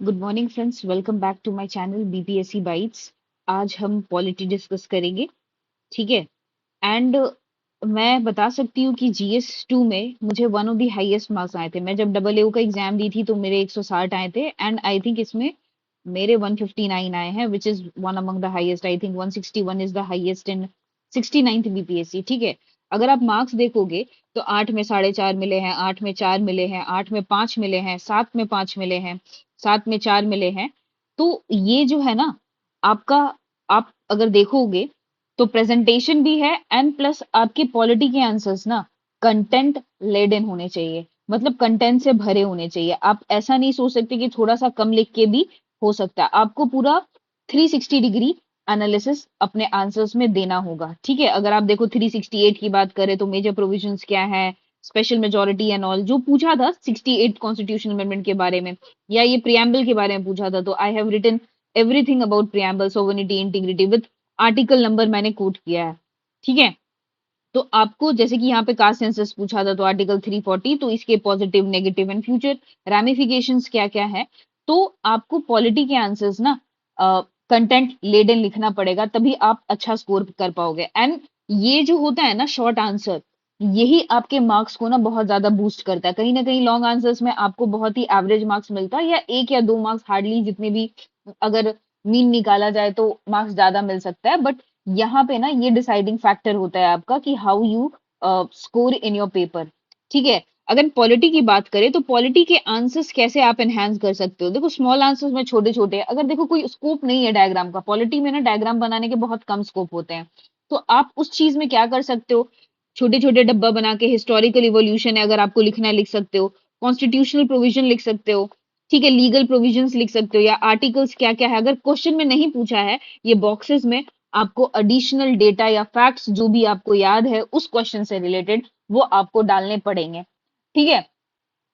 Good morning friends, welcome back to my channel BPSC bytes. आज हम polity discuss करेंगे, ठीक है। एंड मैं बता सकती हूँ कि जीएस 2 में मुझे one of the highest marks आए थे। मैं जब डबल एओ का एग्जाम दी थी तो मेरे 160 आए थे एंड आई थिंक इसमें मेरे 159 आए हैं, which is one among the highest. I think 161 is the highest in 69th BPSC, ठीक है। अगर आप मार्क्स देखोगे तो 8 में 4.5 मिले हैं, 8 में 4 मिले हैं, 8 में 5 मिले हैं, 7 में 5 मिले हैं, 7 में 4 मिले हैं। तो ये जो है ना आपका, आप अगर देखोगे तो प्रेजेंटेशन भी है एंड प्लस आपके पॉलिटी के आंसर्स ना कंटेंट लेडन होने चाहिए, मतलब कंटेंट से भरे होने चाहिए। आप ऐसा नहीं सोच सकते कि थोड़ा सा कम लिख के भी हो सकता है। आपको पूरा 360 डिग्री एनालिसिस अपने आंसर्स में देना होगा, ठीक है। अगर आप देखो 368 की बात करें तो मेजर प्रोविजंस क्या है, स्पेशल मेजोरिटी एंड ऑल जो पूछा था 68 कॉन्स्टिट्यूशनल अमेंडमेंट के बारे में, या ये प्रियम्बल के बारे में पूछा था, तो I have written everything about preamble, sovereignty, integrity with article number मैंने कोट किया है, ठीक है। तो आपको जैसे कि यहाँ पे कास्ट सेंसस पूछा था तो आर्टिकल 340, तो इसके positive, negative and future ramifications क्या क्या है। तो आपको पॉलिटी के आंसर्स ना कंटेंट लेडन लिखना पड़ेगा, तभी आप अच्छा स्कोर कर पाओगे। एंड ये जो होता है ना शॉर्ट आंसर, यही आपके मार्क्स को ना बहुत ज्यादा बूस्ट करता है। कहीं ना कहीं लॉन्ग आंसर्स में आपको बहुत ही एवरेज मार्क्स मिलता है, या 1 या 2 मार्क्स हार्डली, जितने भी अगर मीन निकाला जाए तो मार्क्स ज्यादा मिल सकता है। बट यहाँ पे ना ये डिसाइडिंग फैक्टर होता है आपका कि how you score in your paper, ठीक है। अगर पॉलिटी की बात करें तो पॉलिटी के आंसर्स कैसे आप एनहांस कर सकते हो। देखो स्मॉल आंसर्स में छोटे छोटे, अगर देखो कोई स्कोप नहीं है डायग्राम का, पॉलिटी में ना डायग्राम बनाने के बहुत कम स्कोप होते हैं, तो आप उस चीज में क्या कर सकते हो, छोटे छोटे डब्बा बना के हिस्टोरिकल इवोल्यूशन है अगर आपको लिखना है लिख सकते हो, कॉन्स्टिट्यूशनल प्रोविजन लिख सकते हो, ठीक है, लीगल प्रोविजंस लिख सकते हो, या आर्टिकल्स क्या क्या है। अगर क्वेश्चन में नहीं पूछा है, ये बॉक्सेस में आपको एडिशनल डेटा या फैक्ट्स जो भी आपको याद है उस क्वेश्चन से रिलेटेड वो आपको डालने पड़ेंगे, ठीक है।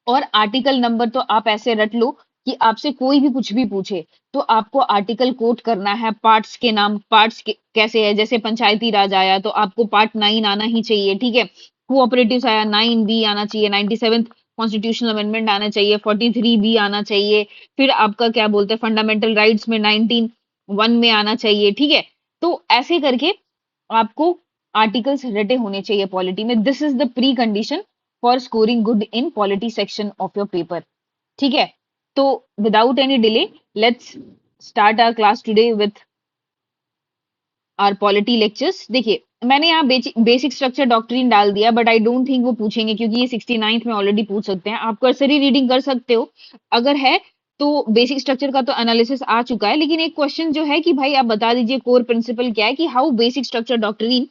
और आर्टिकल नंबर तो आप ऐसे रट लो कि आपसे कोई भी कुछ भी पूछे तो आपको आर्टिकल कोट करना है। पार्ट्स के नाम, कैसे है, जैसे पंचायती राज आया तो आपको पार्ट 9 आना ही चाहिए, ठीक है। कोऑपरेटिव्स आया 9B आना चाहिए, 97th कॉन्स्टिट्यूशनल अमेंडमेंट आना चाहिए, 43B आना चाहिए। फिर आपका क्या बोलते हैं फंडामेंटल राइट्स में 19(1) में आना चाहिए, ठीक है। तो ऐसे करके आपको आर्टिकल्स रटे होने चाहिए पॉलिटी में। This is the precondition for scoring good in polity section of your paper, ठीक है। तो without any delay let's start our class today with our polity lectures. देखिए मैंने यहाँ बेसिक स्ट्रक्चर डॉक्ट्रिन डाल दिया, बट आई डोंट थिंक वो पूछेंगे क्योंकि ये 69th में ऑलरेडी पूछ सकते हैं। आप कर्सरी रीडिंग कर सकते हो अगर है तो। बेसिक स्ट्रक्चर का तो एनालिसिस आ चुका है, लेकिन एक क्वेश्चन जो है कि भाई आप बता दीजिए कोर प्रिंसिपल क्या है, कि how basic structure doctrine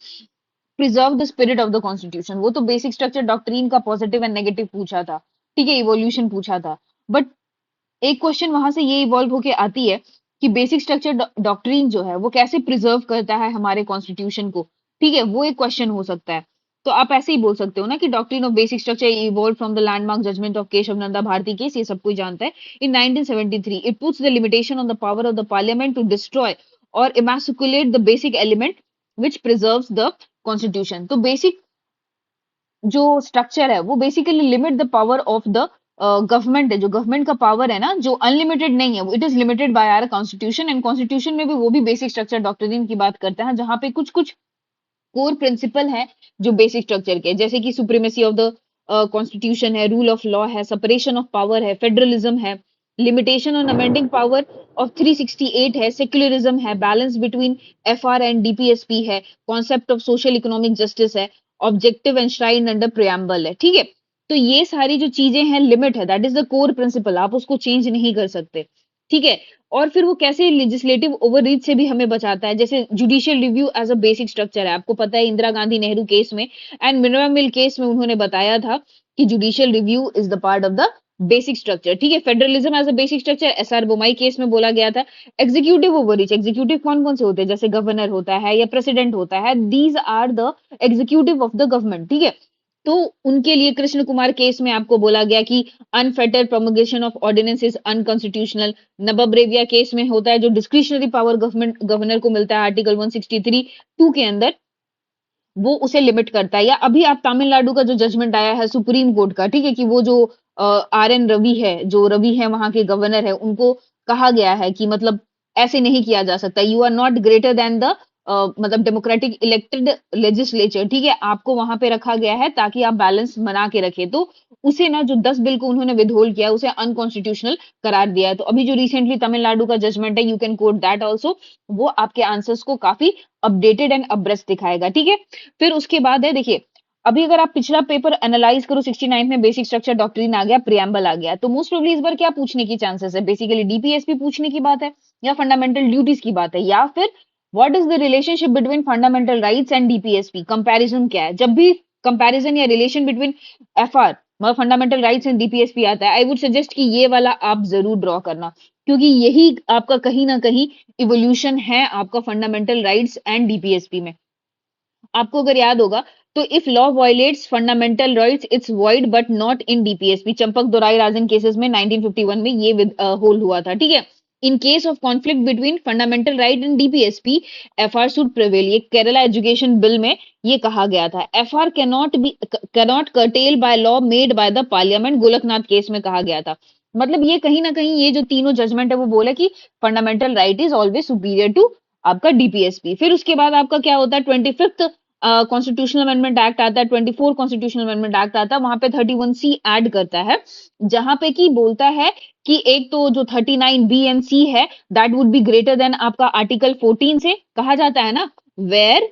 preserve the spirit of the constitution. वो तो बेसिक स्ट्रक्चर डॉक्ट्रिन का पॉजिटिव एंड नेगेटिव पूछा था, ठीक है, इवोल्यूशन पूछा था। बट एक क्वेश्चन वहां से ये इवॉल्व होके आती है कि बेसिक स्ट्रक्चर डॉक्ट्रिन जो है वो कैसे प्रिजर्व करता है हमारे कॉन्स्टिट्यूशन को, ठीक है, वो एक क्वेश्चन हो सकता है। तो आप ऐसे ही बोल सकते हो ना कि doctrine of basic structure evolve from the landmark judgement of Kesavananda Bharati case, ये सब कोई जानता है। In 1973 it puts the limitation on the power of the parliament to destroy और emasculate the basic element which preserves the constitution. तो basic जो structure है वो basically limit the power of the government है। जो गवर्नमेंट का power है ना, जो अनलिमिटेड नहीं है, it is limited by our constitution. And constitution में भी वो भी बेसिक स्ट्रक्चर डॉक्ट्रिन की बात करता है, जहां पे कुछ कुछ कोर प्रिंसिपल है जो बेसिक स्ट्रक्चर के, जैसे कि सुप्रीमेसी ऑफ द कॉन्स्टिट्यूशन है, रूल ऑफ लॉ है, सेपरेशन ऑफ पावर है, फेडरलिज्म है, limitation on amending power of 368 है, सेक्युलरिज्म है, balance between FR and DPSP है, concept of social economic justice है, ऑब्जेक्टिव एंश्राइन्ड अंडर प्रियम्बल है, ठीक है। तो ये सारी जो चीजें हैं लिमिट है, that is the core principle, आप उसको चेंज नहीं कर सकते, ठीक है। और फिर वो कैसे लेजिस्लेटिव ओवररीच से भी हमें बचाता है, जैसे judicial review as a basic structure है। आपको पता है इंदिरा गांधी नेहरू केस में एंड मिनरल मिल केस में उन्होंने बताया था कि judicial review is the part of the basic structure, ठीक है। Federalism as a basic structure SR Bommai case में बोला गया था। एग्जीक्यूटिव ओवररीच, एग्जीक्यूटिव कौन कौन से होते हैं, जैसे गवर्नर होता है या प्रेसिडेंट होता है, these are the executive of the government, ठीक है। तो उनके लिए कृष्ण कुमार केस में आपको बोला गया कि unfettered promulgation of ordinance is unconstitutional. Nabam Rebia case में होता है जो डिस्क्रिशनरी पावर गवर्नर को मिलता है आर्टिकल 163(2) के अंदर, वो उसे लिमिट करता है। या अभी आप तमिलनाडु का जो जजमेंट आया है सुप्रीम कोर्ट का, ठीक है, कि वो जो RN रवि है, जो रवि है वहाँ के गवर्नर है, उनको कहा गया है कि मतलब ऐसे नहीं किया जा सकता। You are not greater than the मतलब डेमोक्रेटिक इलेक्टेड लेजिस्लेचर, ठीक है? आपको वहाँ पे रखा गया है ताकि आप बैलेंस बना के रखें। तो उसे ना जो 10 बिल को उन्होंने विथहोल्ड किया, उसे अनकॉन्स्टिट्यूशनल करार दिया है। तो अभी जो रिसेंटली तमिलनाडु का जजमेंट है, you can coat that also, वो आपके आंसर्स को काफ़ी अपडेटेड एंड अब्रेस्ट दिखाएगा, ठीक है? फिर उसके बाद है देखिए, अभी अगर आप पिछला पेपर एनालाइज करो 69 में बेसिक स्ट्रक्चर डॉक्ट्रिन आ गया, प्रियम्बल आ गया, तो मोस्ट प्रोबेबली इस बार क्या पूछने की चांसेस है? बेसिकली डीपीएसपी पूछने की बात है, या फंडामेंटल ड्यूटीज की बात है, या फिर what is the relationship between fundamental rights and DPSP? Comparison क्या है? जब भी कंपैरिजन या रिलेशन बिटवीन एफआर मतलब फंडामेंटल राइट्स एंड डीपीएसपी आता है, आई वुड सजेस्ट कि ये वाला आप जरूर ड्रॉ करना, क्योंकि यही आपका कहीं ना कहीं इवोल्यूशन है आपका फंडामेंटल राइट्स एंड डीपीएसपी में। आपको अगर याद होगा तो if law violets fundamental rights it's void but not in DPSP. Champak Dorai Rajan cases में 1951 में ये होल्ड हुआ था, ठीक है? In case of conflict between fundamental right and DPSP, FR should prevail. ये केरला एजुकेशन बिल में ये कहा गया था। FR cannot cartel by law made by the parliament, Golaknath case में कहा गया था। मतलब ये कहीं ना कहीं ये जो तीनों जजमेंट है वो बोले कि fundamental right is always superior to आपका डीपीएसपी। फिर उसके बाद आपका क्या होता है, 25th कॉन्स्टिट्यूशनल अमेंडमेंट एक्ट आता है, 24 कॉन्स्टिट्यूशनल अमेंडमेंट एक्ट आता है, वहां पे 31C ऐड करता है, जहां पे की बोलता है कि एक तो जो 39B एंड C है that would be greater than आपका आर्टिकल 14 से, कहा जाता है ना, where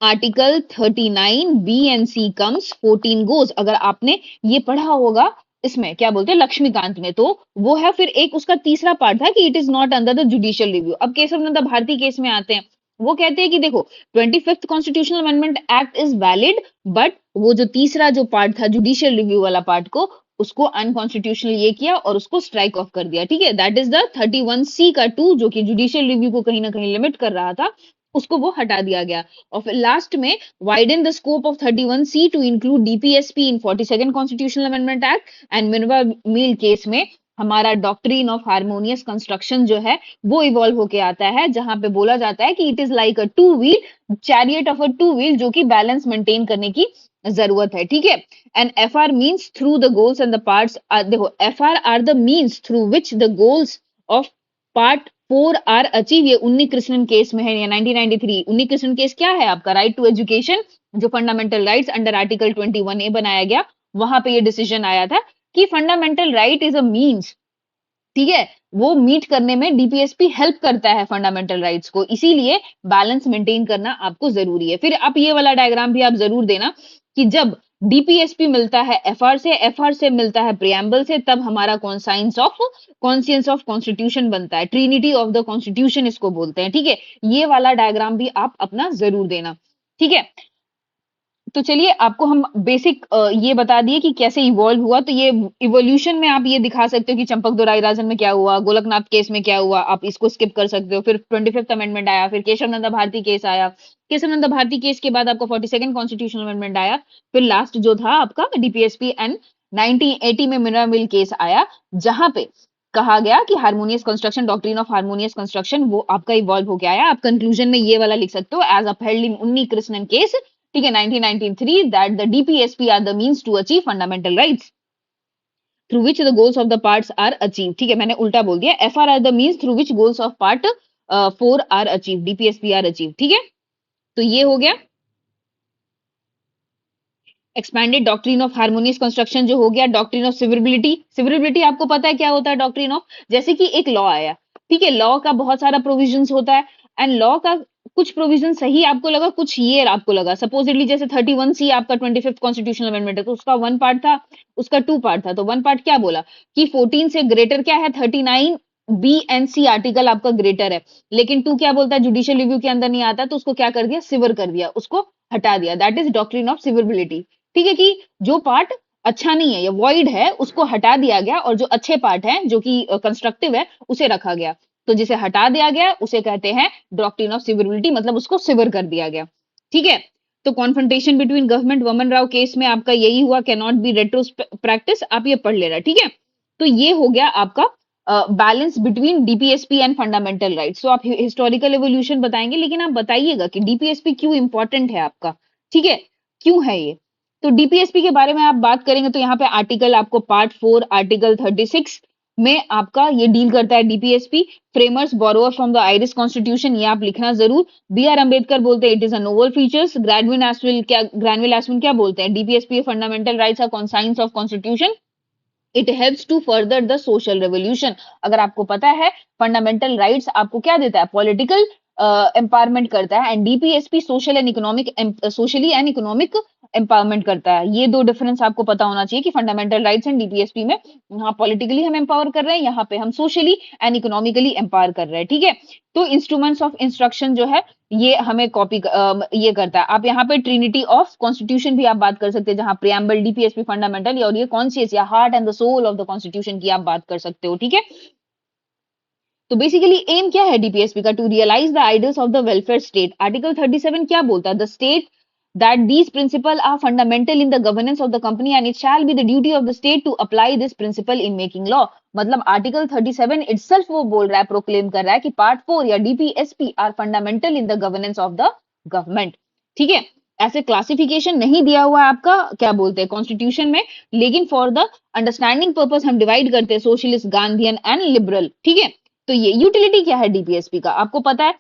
article 39B and C comes 14 goes. अगर आपने ये पढ़ा होगा इसमें क्या बोलते हैं लक्ष्मीकांत में, तो वो है। फिर एक उसका तीसरा पार्ट था कि it is not under the judicial review. अब केशव नंदा भारती केस में आते हैं, वो कहते हैं कि देखो 25th constitutional amendment act is valid, but वो जो तीसरा जो पार्ट था जुडिशियल रिव्यू वाला पार्ट को, उसको अनकॉन्स्टिट्यूशनल ये किया और उसको स्ट्राइक ऑफ कर दिया, ठीक है? दैट इज द 31C का 2 जो कि जुडिशियल रिव्यू को कहीं ना कहीं लिमिट कर रहा था, उसको वो हटा दिया गया। और फिर लास्ट में widen the scope of 31C to include DPSP in 42nd constitutional amendment act and Minerva mill case में हमारा डॉक्ट्रिन ऑफ हार्मोनियस कंस्ट्रक्शन जो है वो इवॉल्व होके आता है, जहां पे बोला जाता है कि it is like a two wheel chariot of a two wheel, जो कि बैलेंस मेंटेन करने की जरूरत है, ठीक है? And F R means through the goals and the parts, देखो F R the means through which the goals of part 4 are achieve. ये उन्नी कृष्णन केस में है, या 1993 उन्नी कृष्णन केस क्या है आपका, राइट टू एजुकेशन, जो fundamental rights under article 21A बनाया गया, वहां पे ये डिसीजन आया था कि fundamental right is a means, ठीक है? वो मीट करने में डीपीएसपी हेल्प करता है फंडामेंटल राइट्स को, इसीलिए बैलेंस मेंटेन करना आपको जरूरी है। फिर आप ये वाला डायग्राम भी आप जरूर देना कि जब डीपीएसपी मिलता है एफआर से, एफआर से मिलता है प्रियम्बल से, तब हमारा कॉन्सियंस ऑफ कॉन्स्टिट्यूशन बनता है, ट्रिनिटी ऑफ द कॉन्स्टिट्यूशन इसको बोलते हैं, ठीक है? ये वाला डायग्राम भी आप अपना जरूर देना, ठीक है? तो चलिए आपको हम बेसिक ये बता दिए कि कैसे इवॉल्व हुआ। तो ये इवोल्यूशन में आप ये दिखा सकते हो कि चंपक दोराई राजन में क्या हुआ, गोलकनाथ केस में क्या हुआ, आप इसको स्किप कर सकते हो। फिर 25th अमेंडमेंट आया, फिर केशव नंदा भारती केस आया, केशव नंदा भारती केस के बाद आपका 42nd कॉन्स्टिट्यूशनल अमेंडमेंट आया, फिर लास्ट जो था आपका डीपीएसपी एंड 1980 में मिनरल मिल केस आया, जहां पे कहा गया कि harmonious construction, doctrine of harmonious construction वो आपका इवॉल्व हो गया आया। आप कंक्लूजन में ये वाला लिख सकते हो, एज अपहेल्ड इन उन्नी कृष्णन केस, ठीक है, 1993, that the DPSP are the means to achieve fundamental rights through which the goals of the parts are achieved, ठीक है? मैंने उल्टा बोल दिया, FR are the means through which goals of part 4 are achieved, DPSP are achieved, ठीक है? तो ये हो गया expanded doctrine of harmonious construction, जो हो गया डॉक्ट्रिन ऑफ सिविलिटी। सिविलिटी आपको पता है क्या होता है डॉक्ट्रिन ऑफ, जैसे कि एक लॉ आया, ठीक है? लॉ का बहुत सारा प्रोविजंस होता है, एंड लॉ का कुछ प्रोविजन सही आपको लगा, कुछ ये आपको लगा। सपोजिटली जैसे 31C आपका 25th कॉन्स्टिट्यूशनल अमेंडमेंट है, तो उसका 1 पार्ट था, उसका 2 पार्ट था। तो 1 पार्ट क्या बोला कि 14 से ग्रेटर क्या है, 39B एंड C आर्टिकल आपका ग्रेटर है, लेकिन 2 क्या बोलता है, जुडिशियल रिव्यू के अंदर नहीं आता, तो उसको क्या कर दिया, सिवर कर दिया, उसको हटा दिया। That is doctrine of civility, ठीक है? कि जो पार्ट अच्छा नहीं है या वॉइड है उसको हटा दिया गया, और जो अच्छे पार्ट है जो कि कंस्ट्रक्टिव है उसे रखा गया। तो जिसे हटा दिया गया उसे कहते हैं डॉक्ट्रिन ऑफ सिविलिटी, मतलब उसको सिवर कर दिया गया, ठीक है? तो कॉन्फ्रंटेशन बिटवीन गवर्नमेंट वमन राव केस में आपका यही हुआ, can not B retro practice, आप ये पढ़ लेना, ठीक है? तो ये हो गया आपका balance between DPSP and fundamental rights. तो आप हिस्टोरिकल एवोल्यूशन बताएंगे, लेकिन आप बताइएगा कि डीपीएसपी क्यों इंपॉर्टेंट है आपका, ठीक है? क्यों है ये? तो डीपीएसपी के बारे में आप बात करेंगे तो यहाँ पे आर्टिकल आपको पार्ट 4 आर्टिकल 36 में आपका ये डील करता है DPSP. Framers borrower from the Irish constitution, ये आप लिखना जरूर। बी आर अम्बेडकर बोलते हैं it is a novel features. Granville Austin क्या बोलते हैं, DPSP fundamental rights are conscience of constitution, it helps to further the social revolution. अगर आपको पता है फंडामेंटल राइट्स आपको क्या देता है, पॉलिटिकल एम्पावरमेंट करता है, and DPSP socially and economic empowerment करता है। ये दो डिफरेंस आपको पता होना चाहिए कि फंडामेंटल राइट्स एंड डीपीएसपी में, यहाँ पॉलिटिकली हम एम्पावर कर रहे हैं, यहाँ पे हम सोशली एंड इकोनॉमिकली एम्पावर कर रहे हैं, ठीक है। तो इंस्ट्रूमेंट्स ऑफ इंस्ट्रक्शन जो है ये हमें ये करता है। आप यहाँ पे ट्रिनिटी ऑफ कॉन्स्टिट्यूशन भी आप बात कर सकते हैं, जहां प्रियम्बल डीपीएसपी फंडामेंटल और ये कॉन्शियस या heart and the soul of the constitution की आप बात कर सकते हो, ठीक है। तो बेसिकली एम क्या है डीपीएसपी का, to realise the ideals of the welfare state. Article 37 क्या बोलता है, the state that these principles are fundamental in the governance of the company and it shall be the duty of the state to apply this principle in making law। मतलब article 37 itself वो बोल रहा है, proclaim कर रहा है कि part 4 या DPSP are fundamental in the governance of the government, ठीक है। ऐसे क्लासिफिकेशन नहीं दिया हुआ है आपका क्या बोलते हैं कॉन्स्टिट्यूशन में, लेकिन फॉर द अंडरस्टैंडिंग पर्पस हम डिवाइड करते हैं सोशलिस्ट, गांधीयन एंड लिबरल, ठीक है। तो ये यूटिलिटी क्या है डीपीएसपी का, आपको पता है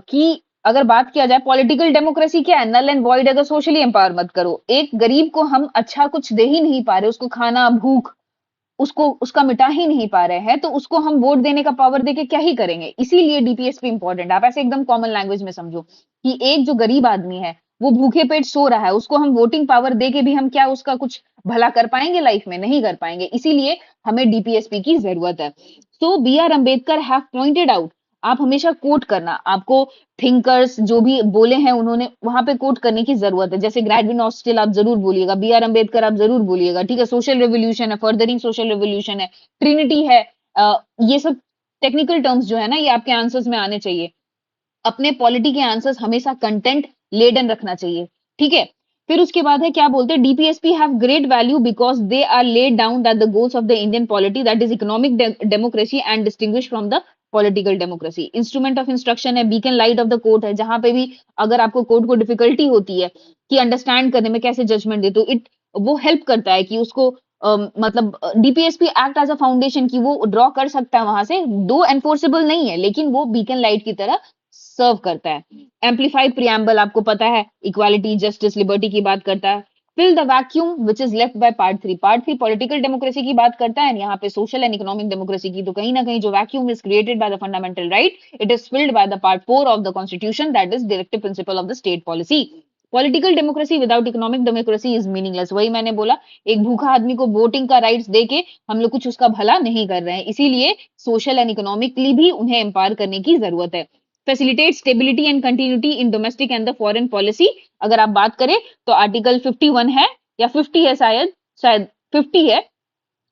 कि अगर बात किया जाए पॉलिटिकल डेमोक्रेसी क्या है, नल एंड वॉइड, अगर सोशली एम्पावर मत करो, एक गरीब को हम अच्छा कुछ दे ही नहीं पा रहे, उसको खाना भूख उसको उसका मिटा ही नहीं पा रहे हैं, तो उसको हम वोट देने का पावर देके क्या ही करेंगे। इसीलिए डीपीएसपी इंपॉर्टेंट है। आप ऐसे एकदम कॉमन लैंग्वेज में समझो कि एक जो गरीब आदमी है वो भूखे पेट सो रहा है, उसको हम वोटिंग पावर दे के भी हम क्या उसका कुछ भला कर पाएंगे लाइफ में, नहीं कर पाएंगे। इसीलिए हमें डीपीएसपी की जरूरत है। So B R Ambedkar have pointed out, आप हमेशा कोट करना, आपको थिंकर्स जो भी बोले हैं उन्होंने वहां पे कोट करने की जरूरत है। जैसे ग्रेडविन ऑस्टिल आप जरूर बोलिएगा, बी आर अम्बेडकर आप जरूर बोलिएगा, ठीक है। सोशल रेवोल्यूशन है, फर्दरिंग सोशल रेवोल्यूशन है, ट्रिनिटी है, ये सब टेक्निकल टर्म्स जो है ना ये आपके आंसर्स में आने चाहिए। अपने पॉलिटी के आंसर्स हमेशा कंटेंट लेडन रखना चाहिए, ठीक है। फिर उसके बाद है क्या बोलते हैं, DPSP have great value because they are laid down that the goals of the Indian polity that is economic democracy and distinguish from the political democracy. Instrument of instruction है, beacon light of the court है, जहां पे भी अगर आपको court को difficulty होती है कि अंडरस्टैंड करने में कैसे जजमेंट दे, तो इट वो हेल्प करता है कि उसको मतलब DPSP act as a foundation की वो ड्रॉ कर सकता है वहां से, दो एनफोर्सेबल नहीं है लेकिन वो बीकन लाइट की तरह सर्व करता है। एम्पलीफाइड प्रियम्बल आपको पता है इक्वालिटी जस्टिस लिबर्टी की बात करता है। Fill the vacuum which is left by part 3, part 3 political democracy की बात करता है, यहाँ पे सोशल एंड इकोनॉमिक डेमोक्रेसी की। तो कहीं ना कहीं जो vacuum is created by the fundamental right, it is filled by the part 4 of the constitution that is directive principle of the state policy. Political democracy without economic democracy is meaningless. वही मैंने बोला, एक भूखा आदमी को voting का rights देके हम लोग कुछ उसका भला नहीं कर रहे हैं, इसीलिए सोशल एंड इकोनॉमिकली भी उन्हें एम्पावर करने की जरूरत है। Facilitate stability and continuity in domestic and the foreign policy, अगर आप बात करें तो आर्टिकल 51 है या 50 है, शायद शायद 50 है,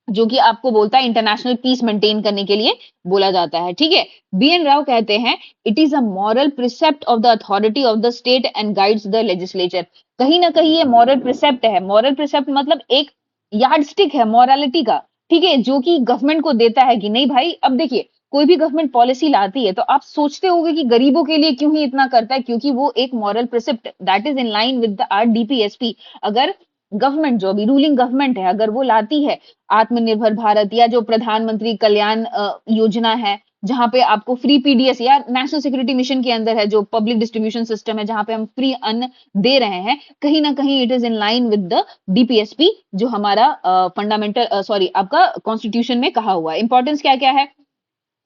जो कि आपको बोलता है इंटरनेशनल पीस मेंटेन करने के लिए बोला जाता है, ठीक है। बी एन राव कहते हैं it is a moral precept of the authority of the state and guides the legislature. कहीं ना कहीं ये मॉरल प्रिसेप्ट है, मॉरल प्रिसेप्ट मतलब एक यार्डस्टिक है मॉरलिटी का, ठीक है, जो कि गवर्नमेंट को देता है कि नहीं भाई। अब देखिए कोई भी गवर्नमेंट पॉलिसी लाती है तो आप सोचते होंगे कि गरीबों के लिए क्यों ही इतना करता है, क्योंकि वो एक moral precept that is in line with the are DPSP. अगर गवर्नमेंट जो अभी रूलिंग गवर्नमेंट है अगर वो लाती है आत्मनिर्भर भारत या जो प्रधानमंत्री कल्याण योजना है, जहां पे आपको फ्री पीडीएस या नेशनल सिक्योरिटी मिशन के अंदर है जो पब्लिक डिस्ट्रीब्यूशन सिस्टम है जहां पे हम फ्री अन्न दे रहे हैं, कहीं ना कहीं it is in line with the DPSP जो हमारा फंडामेंटल सॉरी आपका कॉन्स्टिट्यूशन में कहा हुआ है। इंपॉर्टेंस क्या क्या है,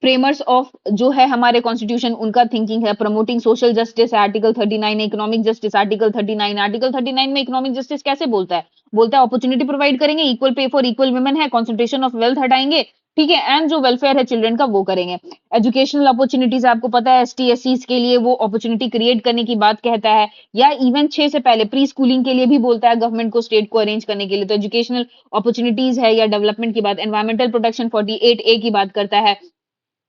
फ्रेमर्स ऑफ जो है हमारे कॉन्स्टिट्यूशन उनका थिंकिंग है, प्रमोटिंग सोशल जस्टिस है article 39, economic justice article 39। Article 39 में इकोनॉमिक जस्टिस कैसे बोलता है, बोलता है अपॉर्चुनिटी प्रोवाइड करेंगे, equal pay for equal women है, कॉन्सेंट्रेशन ऑफ वेल्थ हटाएंगे, ठीक है, एंड जो वेलफेयर है चिल्ड्रन का वो करेंगे। एजुकेशनल अपॉर्चुनिटीज आपको पता है एसटी एससीज के लिए वो अपॉर्चुनिटी क्रिएट करने की बात कहता है, या इवन 6 से पहले प्री स्कूलिंग के लिए भी बोलता है गवर्नमेंट को स्टेट को अरेंज करने के लिए। तो एजुकेशनल अपॉर्चुनिटीज है या डेवलपमेंट की बात। एनवायरमेंटल प्रोटेक्शन 48A की बात करता है,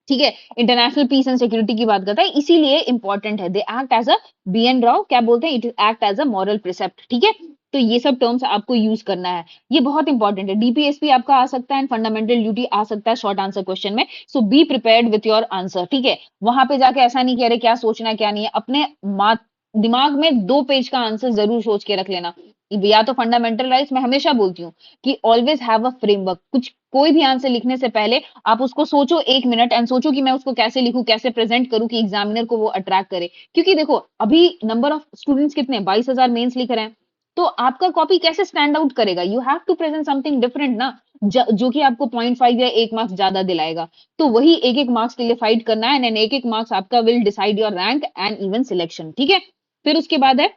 ठीक है। इंटरनेशनल पीस एंड सिक्योरिटी की बात करता है, इसीलिए इंपॉर्टेंट है। They act as a B N Rao क्या बोलते हैं, it act as a moral precept, ठीक है। तो ये सब टर्म्स आपको यूज करना है, ये बहुत इंपॉर्टेंट है। डीपीएसपी आपका आ सकता है एंड फंडामेंटल ड्यूटी आ सकता है शॉर्ट आंसर क्वेश्चन में, so be prepared with your answer, ठीक है। वहां पे जाके ऐसा नहीं कह रहे क्या सोचना है क्या नहीं है, अपने दिमाग में 2 पेज का आंसर जरूर सोच के रख लेना। या तो फंडामेंटल राइट्स, मैं हमेशा बोलती हूँ कि ऑलवेज हैव अ फ्रेमवर्क। कुछ कोई भी आंसर लिखने से पहले आप उसको सोचो 1 मिनट एंड सोचो कि मैं उसको कैसे लिखूं, कैसे प्रेजेंट करूं कि एग्जामिनर को वो अट्रैक्ट करे। क्योंकि देखो अभी नंबर ऑफ स्टूडेंट्स कितने, 22,000 मेंस लिख रहे हैं, तो आपका कॉपी कैसे स्टैंड आउट करेगा? You have to present something different ना, जो कि आपको 0.5 या 1 मार्क्स ज्यादा दिलाएगा। तो वही एक एक मार्क्स के लिए फाइट करना है, एंड एक एक मार्क्स आपका will decide your rank and even selection. ठीक है, फिर उसके बाद है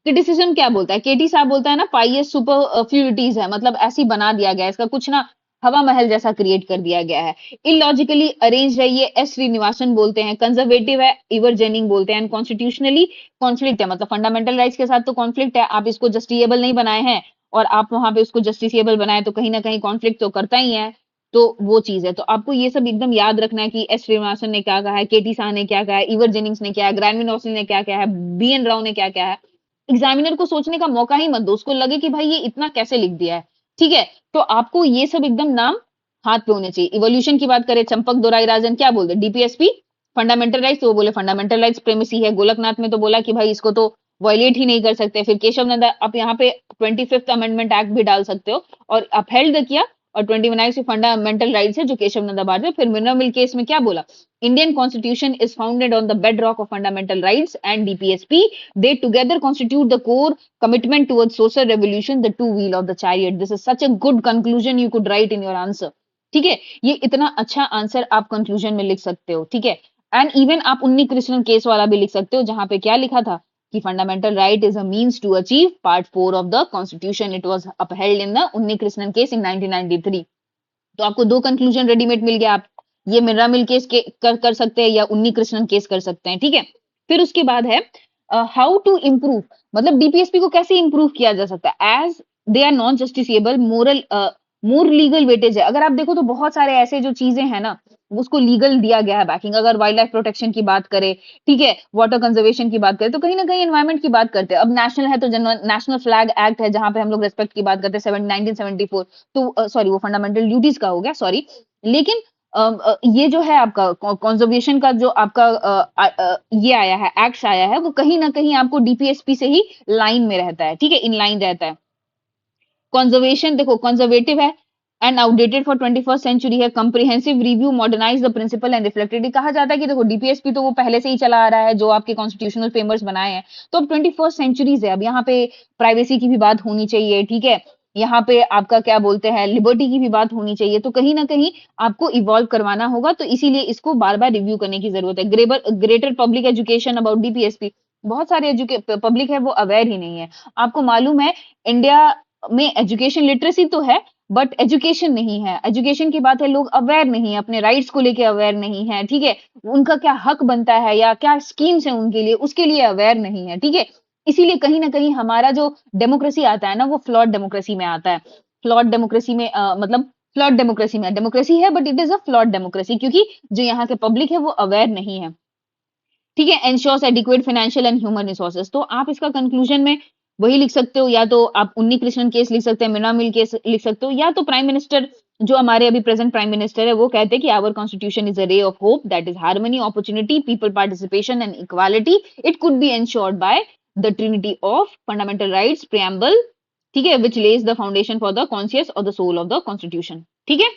क्रिटिसिज्म। क्या बोलता है केटी साहब? बोलता है ना पाइस सुपर फ्यूरिटीज है, मतलब ऐसी बना दिया गया है, इसका कुछ ना हवा महल जैसा क्रिएट कर दिया गया है। इलॉजिकली अरेंज है, ये एस श्रीनिवासन बोलते हैं। कंजर्वेटिव है, इवर जेनिंग बोलते हैं। कॉन्स्टिट्यूशनली कॉन्फ्लिक्ट है, मतलब फंडामेंटल राइट्स के साथ तो कॉन्फ्लिक्ट है, आप इसको जस्टिसेबल नहीं बनाए हैं और आप वहां पे उसको जस्टिसेबल बनाए, तो कहीं ना कहीं कॉन्फ्लिक्ट तो करता ही है। तो वो चीज है, तो आपको ये सब एकदम याद रखना है कि एस श्रीनिवासन ने क्या कहा है, केटी शाह ने क्या कहा है, इवर जेनिंग्स ने क्या है, ग्रैनविन ऑस्टिन ने क्या कहा है, बी एन राव ने क्या क्या है। एग्जामिनर को सोचने का मौका ही मत दो, उसको लगे कि भाई ये इतना कैसे लिख दिया है। ठीक है, तो आपको ये सब एकदम नाम हाथ पे होने चाहिए। इवोल्यूशन की बात करें, चंपक दोराई राजन क्या बोलते, डीपीएसपी फंडामेंटल राइट्स, तो वो बोले फंडामेंटल राइट्स प्रेमिसी है। गोलकनाथ में तो बोला कि भाई इसको तो वायलेट ही नहीं कर सकते। फिर केशव नंदा, आप यहाँ पे 25th अमेंडमेंट एक्ट भी डाल सकते हो और अपहेल्ड किया, और 29 फंडामेंटल राइट्स है जो केशव नंदा भारती। फिर मिनरल मिल केस में क्या बोला, Indian constitution is founded on the bed rock of fundamental rights and DPSP, they together constitute the core commitment towards social revolution, the two wheel of the chariot. This is such a good conclusion you could write in your answer. ठीक है, ये इतना अच्छा answer आप conclusion में लिख सकते हो। ठीक है, एंड इवन आप उन्नी कृष्णन केस वाला भी लिख सकते हो, जहां पे क्या लिखा था कि fundamental right is a means to achieve part 4 of the constitution, it was upheld in the Unni Krishnan case in 1993। तो आपको दो कंक्लूजन रेडीमेड मिल गया। आप ये मिनरा मिल केस के कर सकते हैं या उन्नी कृष्णन केस कर सकते हैं। ठीक है, फिर उसके बाद है हाउ टू इम्प्रूव, मतलब डीपीएसपी को कैसे इंप्रूव किया जा सकता है। As they are non justiciable, moral more legal weightage है। अगर आप देखो तो बहुत सारे ऐसे जो चीजें हैं ना, उसको लीगल दिया गया है बैकिंग। अगर वाइल्ड लाइफ प्रोटेक्शन की बात करें, ठीक है, वाटर कंजर्वेशन की बात करें, तो कहीं ना कहीं एनवायरमेंट की बात करते हैं। अब नेशनल है तो नेशनल फ्लैग एक्ट है, जहां पे हम लोग रेस्पेक्ट की बात करते हैं, 1974। तो सॉरी, वो फंडामेंटल ड्यूटीज का हो गया, सॉरी। लेकिन ये जो है आपका कंजर्वेशन का जो आपका ये आया है, एक्ट आया है, वो कहीं ना कहीं आपको डीपीएसपी से ही लाइन में रहता है। ठीक है, इन लाइन रहता है। कंजर्वेशन देखो, कंजर्वेटिव है and outdated for 21st century है। Comprehensive review modernize the principle and reflected. कहा जाता है कि देखो डीपीएसपी तो वो पहले से ही चला आ रहा है, जो आपके कॉन्स्टिट्यूशनल फ्रेमवर्क्स बनाए हैं, तो अब 21st सेंचुरीज है। अब यहाँ पे प्राइवेसी की भी बात होनी चाहिए। ठीक है, यहाँ पे आपका क्या बोलते हैं, लिबर्टी की भी बात होनी चाहिए। तो कहीं ना कहीं आपको इवॉल्व करवाना होगा, तो इसीलिए इसको बार बार रिव्यू करने की जरूरत है। Greater public education about DPSP, बहुत सारे पब्लिक है वो अवेयर ही नहीं है। आपको मालूम है इंडिया में एजुकेशन लिटरेसी तो है, बट एजुकेशन नहीं है। एजुकेशन की बात है, लोग अवेयर नहीं है, अपने राइट्स को लेके अवेयर नहीं है। ठीक है, उनका क्या हक बनता है या क्या स्कीम्स है उनके लिए, उसके लिए अवेयर नहीं है। ठीक है, इसीलिए कहीं ना कहीं हमारा जो डेमोक्रेसी आता है ना, वो फ्लॉड डेमोक्रेसी में आता है। फ्लॉड डेमोक्रेसी में मतलब फ्लॉड डेमोक्रेसी में डेमोक्रेसी है, but it is a flawed democracy, क्योंकि जो यहाँ के पब्लिक है वो अवेयर नहीं है। ठीक है, ensures adequate financial and human resources. तो आप इसका कंक्लूजन में वही लिख सकते हो, या तो आप उन्नी कृष्णन केस लिख सकते हैं, मीना मिल केस लिख सकते हो, या तो प्राइम मिनिस्टर जो हमारे अभी प्रेजेंट प्राइम मिनिस्टर है, वो कहते हैं कि our constitution is a ray of hope that is harmony, opportunity, people participation and equality. It could be ensured by the trinity of fundamental rights preamble. ठीक है, which lays the foundation for the conscious और the soul of the constitution. ठीक है,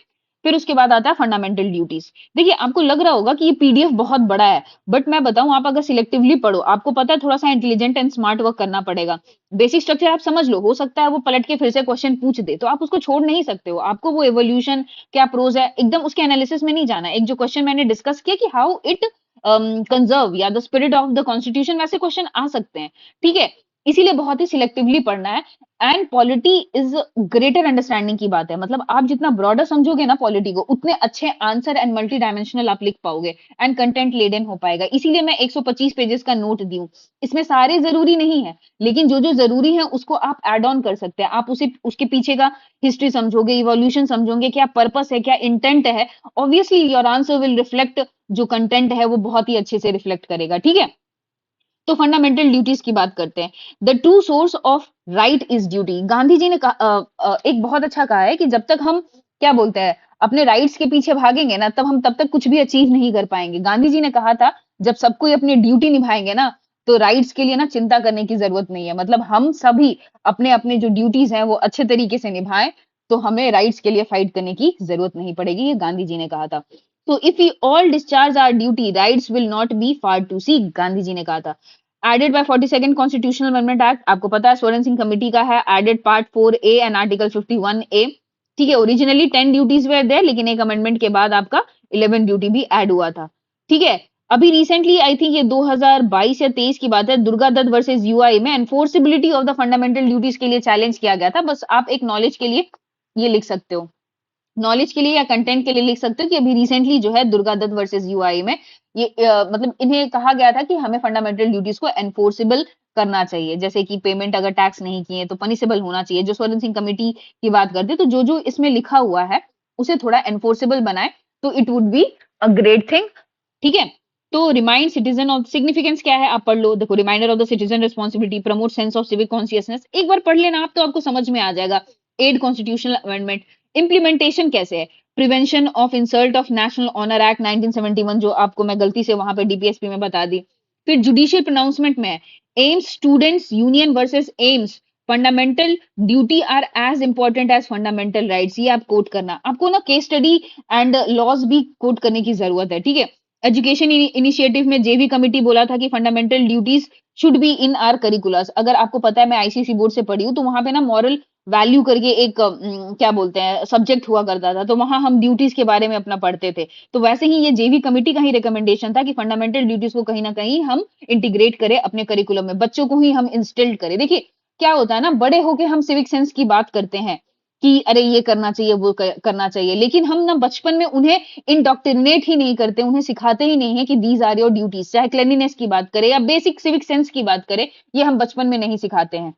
फिर उसके बाद आता है फंडामेंटल ड्यूटीज। देखिए, आपको लग रहा होगा कि ये पीडीएफ बहुत बड़ा है, बट मैं बताऊं, आप अगर सिलेक्टिवली पढ़ो, आपको पता है थोड़ा सा इंटेलिजेंट एंड स्मार्ट वर्क करना पड़ेगा। बेसिक स्ट्रक्चर आप समझ लो, हो सकता है वो पलट के फिर से क्वेश्चन पूछ दे, तो आप उसको छोड़ नहीं सकते हो। आपको वो एवोल्यूशन क्या प्रोज है, एकदम उसके एनालिसिस में नहीं जाना। एक जो क्वेश्चन मैंने डिस्कस किया कि हाउ इट कंजर्व या the spirit of the constitution, वैसे क्वेश्चन आ सकते हैं। ठीक है, इसीलिए बहुत ही सिलेक्टिवली पढ़ना है। And polity is greater understanding की बात है, मतलब आप जितना ब्रॉडर समझोगे ना पॉलिटी को, उतने अच्छे आंसर एंड मल्टी डायमेंशनल आप लिख पाओगे एंड कंटेंट लेडन हो पाएगा। इसीलिए मैं 125 पेजेस का नोट दी हूँ। इसमें सारे जरूरी नहीं है, लेकिन जो जो जरूरी है उसको आप एड ऑन कर सकते हैं। आप उसे उसके पीछे का हिस्ट्री समझोगे, इवोल्यूशन समझोगे, क्या पर्पस है, क्या इंटेंट है, obviously your answer will reflect, जो कंटेंट है वो बहुत ही अच्छे से रिफ्लेक्ट करेगा। ठीक है, तो फंडामेंटल ड्यूटीज की बात करते हैं। The true source of right is duty. Gandhi ji ने एक बहुत अच्छा कहा है कि जब तक हम क्या बोलते हैं अपने राइट्स के पीछे भागेंगे ना, तब तक कुछ भी अचीव नहीं कर पाएंगे। गांधी जी ने कहा था जब सब कोई अपनी ड्यूटी निभाएंगे ना, तो राइट्स के लिए ना चिंता करने की जरूरत नहीं है। मतलब हम सभी अपने अपने जो ड्यूटीज हैं वो अच्छे तरीके से निभाएं, तो हमें राइट्स के लिए फाइट करने की जरूरत नहीं पड़ेगी, ये गांधी जी ने कहा था। तो if we all discharge our duty, rights will not be far to see, Gandhi ji ने कहा था। Added by 42nd constitutional amendment act, आपको पता है स्वर्ण सिंह कमेटी का है, added part 4A and article 51A। ठीक है, ओरिजिनली 10 ड्यूटीज वेर देयर, लेकिन एक अमेंडमेंट के बाद आपका 11 ड्यूटी भी ऐड हुआ था। ठीक है, अभी रिसेंटली आई थिंक ये 2022 या 23 की बात है, दुर्गा दत्त वर्सेस यूआई में enforceability of the fundamental duties के लिए चैलेंज किया गया था। बस आप एक नॉलेज के लिए ये लिख सकते हो, नॉलेज के लिए या कंटेंट के लिए लिख सकते हो कि अभी रिसेंटली जो है दुर्गा दत्त वर्सेस यूआई में ये मतलब इन्हें कहा गया था कि हमें फंडामेंटल ड्यूटीज को एनफोर्सेबल करना चाहिए, जैसे कि पेमेंट अगर टैक्स नहीं किए तो पनिशेबल होना चाहिए। जो स्वर्ण सिंह कमेटी की बात करते तो जो जो इसमें लिखा हुआ है उसे थोड़ा एनफोर्सेबल बनाए तो it would be a great thing. ठीक है, तो रिमाइंड सिटीजन ऑफ सिग्निफिकेंस क्या है आप पढ़ लो। देखो, reminder of the citizen responsibility, promote sense of civic consciousness, एक बार पढ़ लेना आप तो आपको समझ में आ जाएगा। एड कॉन्स्टिट्यूशनल अमेंडमेंट, इम्प्लीमेंटेशन कैसे है, prevention of insult of national honour act 1971, जो आपको मैं गलती से वहां पे डीपीएसपी में बता दी। फिर जुडिशियल प्रोनाउंसमेंट में AIIMS students union versus AIIMS, fundamental duty are as important as fundamental rights, ये आप कोट करना। आपको ना केस स्टडी एंड लॉज भी कोट करने की जरूरत है। ठीक है, एजुकेशन इनिशिएटिव में जेवी कमिटी बोला था कि fundamental duties should be in are curriculars. अगर आपको पता है, मैं आईसीएसई बोर्ड से पढ़ी हूँ, तो वहां पे ना मॉरल वैल्यू करके एक क्या बोलते हैं सब्जेक्ट हुआ करता था, तो वहां हम ड्यूटीज के बारे में अपना पढ़ते थे। तो वैसे ही ये जेवी कमेटी का ही रिकमेंडेशन था कि फंडामेंटल ड्यूटीज को कहीं ना कहीं हम इंटीग्रेट करें अपने करिकुलम में, बच्चों को ही हम इंस्टिल्ड करें। देखिए क्या होता है ना, बड़े होके हम सिविक सेंस की बात करते हैं कि अरे ये करना चाहिए वो करना चाहिए, लेकिन हम ना बचपन में उन्हें इंडोक्ट्रिनेट ही नहीं करते, उन्हें सिखाते ही नहीं है कि दीज आर योर ड्यूटीज। चाहे क्लेanलीनेस की बात करें या बेसिक सिविक सेंस की बात करें, ये हम बचपन में नहीं सिखाते हैं।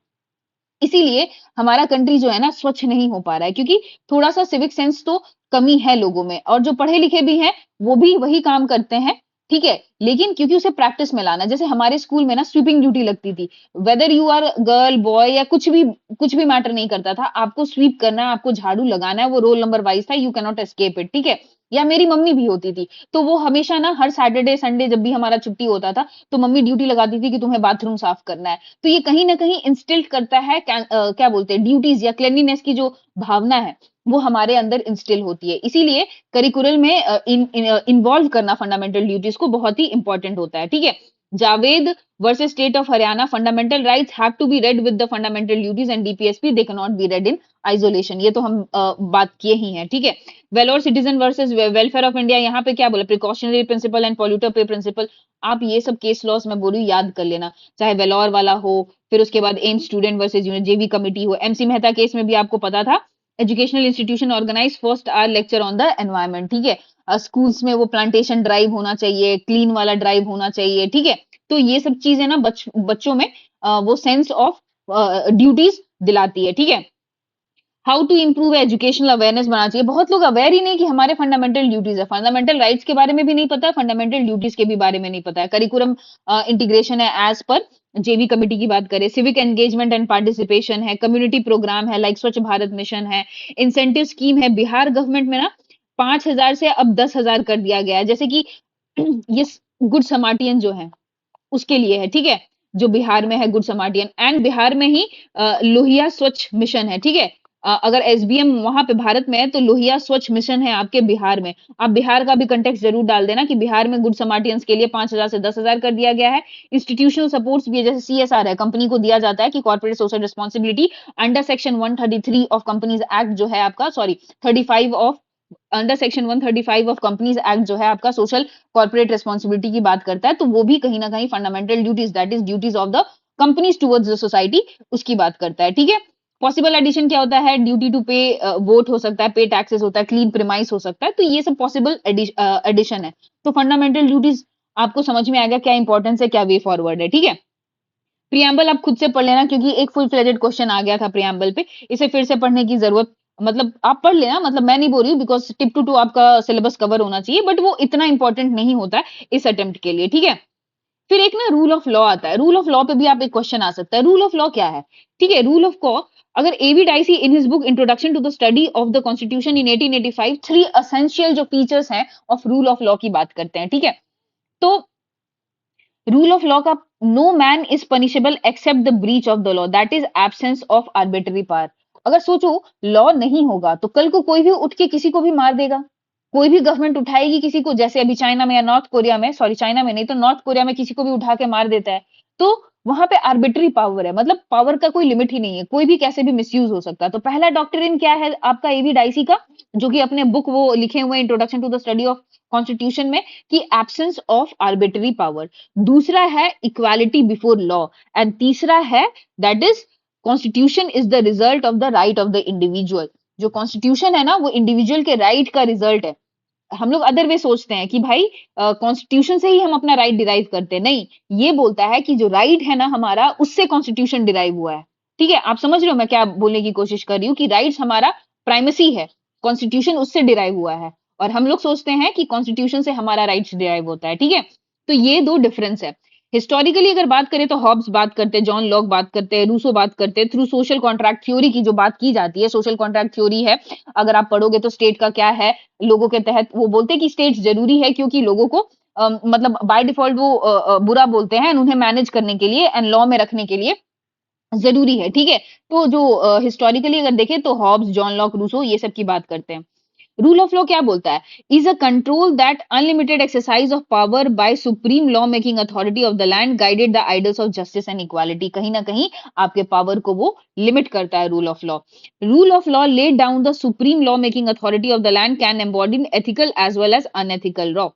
इसीलिए हमारा कंट्री जो है ना स्वच्छ नहीं हो पा रहा है, क्योंकि थोड़ा सा सिविक सेंस तो कमी है लोगों में, और जो पढ़े लिखे भी हैं वो भी वही काम करते हैं। ठीक है, लेकिन क्योंकि उसे प्रैक्टिस में लाना, जैसे हमारे स्कूल में ना स्वीपिंग ड्यूटी लगती थी, whether you are girl boy या कुछ भी मैटर नहीं करता था, आपको स्वीप करना है, आपको झाड़ू लगाना है, वो रोल नंबर वाइज था, you can not escape it. ठीक है, या मेरी मम्मी भी होती थी, तो वो हमेशा ना हर सैटरडे संडे जब भी हमारा छुट्टी होता था, तो मम्मी ड्यूटी लगाती थी कि तुम्हें बाथरूम साफ करना है। तो ये कहीं ना कहीं इंस्टिल करता है क्या बोलते हैं ड्यूटीज या क्लेanलीनेस की जो भावना है वो हमारे अंदर इंस्टिल होती है। इसीलिए करिकुलर में इन्वॉल्व करना फंडामेंटल ड्यूटीज को बहुत ही इंपॉर्टेंट होता है। ठीक है, Javed versus state of Haryana, fundamental rights have to be read with the fundamental duties and DPSP, they can not be read in isolation. ये तो हम बात किए ही हैं। ठीक है, Vellore citizen versus welfare of India, यहाँ पे क्या बोला, precautionary principle and polluter pay principle. आप ये सब केस लॉस मैं बोलूँ याद कर लेना, चाहे वेलोर वाला हो, फिर उसके बाद AIIMS student versus union JV committee हो, एमसी मेहता केस में भी आपको पता था, educational institution organise first hour lecture on the environment. ठीक है, स्कूल्स में वो प्लांटेशन ड्राइव होना चाहिए, क्लीन वाला ड्राइव होना चाहिए। ठीक है, तो ये सब चीजें ना बच्चों में वो सेंस ऑफ ड्यूटीज दिलाती है। ठीक है, how to improve educational awareness बनाना चाहिए। बहुत लोग अवेयर ही नहीं कि हमारे फंडामेंटल ड्यूटीज है, फंडामेंटल राइट्स के बारे में भी नहीं पता है, फंडामेंटल ड्यूटीज के भी बारे में नहीं पता है। करिकुलम इंटीग्रेशन है एज पर जेवी कमेटी की बात करें, सिविक एंगेजमेंट एंड पार्टिसिपेशन है, कम्युनिटी प्रोग्राम है लाइक स्वच्छ भारत मिशन है, इंसेंटिव स्कीम है। बिहार गवर्नमेंट में ना 5,000 से अब 10,000 कर दिया गया है, जैसे कि ये गुड समार्टियन जो है उसके लिए है। ठीक है, जो बिहार में है गुड समार्टियन, एंड बिहार में ही लोहिया स्वच्छ मिशन है। ठीक है, अगर एसबीएम वहां पे भारत में है तो लोहिया स्वच्छ मिशन है आपके बिहार में। आप बिहार का भी कंटेक्स्ट जरूर डाल देना कि बिहार में गुड समार्टियंस के लिए 5,000 से 10,000 कर दिया गया है। इंस्टीट्यूशनल सपोर्ट्स भी है, जैसे सीएसआर है, कंपनी को दिया जाता है कि corporate social responsibility under section 133 of companies act जो है आपका, sorry 35 of, under section 135 of companies act जो है आपका सोशल कॉर्पोरेट रिस्पॉन्सिबिलिटी की बात करता है, तो वो भी कहीं ना कहीं fundamental duties, that is duties of the companies towards the society, उसकी बात करता है। ठीक है, पॉसिबल एडिशन क्या होता है, ड्यूटी टू पे वोट हो सकता है, पे टैक्सेस होता है, क्लीन प्रीमाइस हो सकता है, तो ये सब पॉसिबल एडिशन है। तो फंडामेंटल ड्यूटीज आपको समझ में आएगा क्या इंपॉर्टेंस है, क्या वे फॉरवर्ड है। ठीक है, प्रियम्बल आप खुद से पढ़ लेना, क्योंकि एक फुल फ्लेजेड क्वेश्चन आ गया था प्रियम्बल पे, इसे फिर से पढ़ने की जरूरत, मतलब आप पढ़ लेना, मतलब मैं नहीं बोल रही हूँ, बिकॉज टिप टू आपका सिलेबस कवर होना चाहिए, बट वो इतना इंपॉर्टेंट नहीं होता है इस अटेम्प्ट के लिए। ठीक है, फिर एक ना रूल ऑफ लॉ आता है, रूल ऑफ लॉ पे भी आप एक क्वेश्चन आ सकता है, रूल ऑफ लॉ क्या है। ठीक है, रूल ऑफ लॉ, अगर A V Dicey in his book introduction to the study of the constitution in 1885 3 essential जो फीचर्स हैं ऑफ रूल ऑफ लॉ की बात करते हैं। ठीक है, तो रूल ऑफ लॉ का no man is punishable except the breach of the law, that is absence of arbitrary power. अगर सोचो लॉ नहीं होगा तो कल को कोई भी उठ के किसी को भी मार देगा, कोई भी गवर्नमेंट उठाएगी किसी को, जैसे अभी चाइना में या नॉर्थ कोरिया में, सॉरी चाइना में नहीं तो नॉर्थ कोरिया में किसी को भी उठा के मार देता है, तो वहां पे आर्बिट्री पावर है, मतलब पावर का कोई लिमिट ही नहीं है, कोई भी कैसे भी मिसयूज हो सकता है। तो पहला डॉक्ट्रिन क्या है आपका एवी डाइसी का, जो कि अपने बुक वो लिखे हुए introduction to the study of constitution में, कि एब्सेंस ऑफ आर्बिट्री पावर। दूसरा है इक्वालिटी बिफोर लॉ, एंड तीसरा है that is constitution is the result of the right of the individual. जो कॉन्स्टिट्यूशन है ना वो इंडिविजुअल के राइट का रिजल्ट है। हम लोग अदर वे सोचते हैं कि भाई कॉन्स्टिट्यूशन से ही हम अपना राइट डिराइव करते हैं, नहीं, ये बोलता है कि जो राइट है ना हमारा, उससे कॉन्स्टिट्यूशन डिराइव हुआ है। ठीक है, आप समझ रहे हो मैं क्या बोलने की कोशिश कर रही हूँ, कि राइट्स हमारा प्राइमेसी है, कॉन्स्टिट्यूशन उससे डिराइव हुआ है, और हम लोग सोचते हैं कि कॉन्स्टिट्यूशन से हमारा राइट्स डिराइव होता है। ठीक है, तो ये दो डिफरेंस है। हिस्टोरिकली अगर बात करें तो हॉब्स बात करते हैं, जॉन लॉक बात करते हैं, रूसो बात करते हैं, थ्रू सोशल कॉन्ट्रैक्ट थ्योरी की जो बात की जाती है, सोशल कॉन्ट्रैक्ट थ्योरी है, अगर आप पढ़ोगे तो स्टेट का क्या है, लोगों के तहत वो बोलते हैं कि स्टेट्स जरूरी है, क्योंकि लोगों को मतलब बाय डिफॉल्ट वो बुरा बोलते हैं, उन्हें मैनेज करने के लिए एंड लॉ में रखने के लिए जरूरी है। ठीक है, तो जो हिस्टोरिकली अगर देखें तो हॉब्स, जॉन लॉक, रूसो ये सब की बात करते हैं। रूल ऑफ लॉ क्या बोलता है, is a control that unlimited exercise of power bye supreme law making authority of the land guided the idols of justice and equality. कहीं ना कहीं आपके पावर को वो लिमिट करता है rule of law. Rule of law laid down the supreme law making authority of the land can embody ethical as well as unethical law.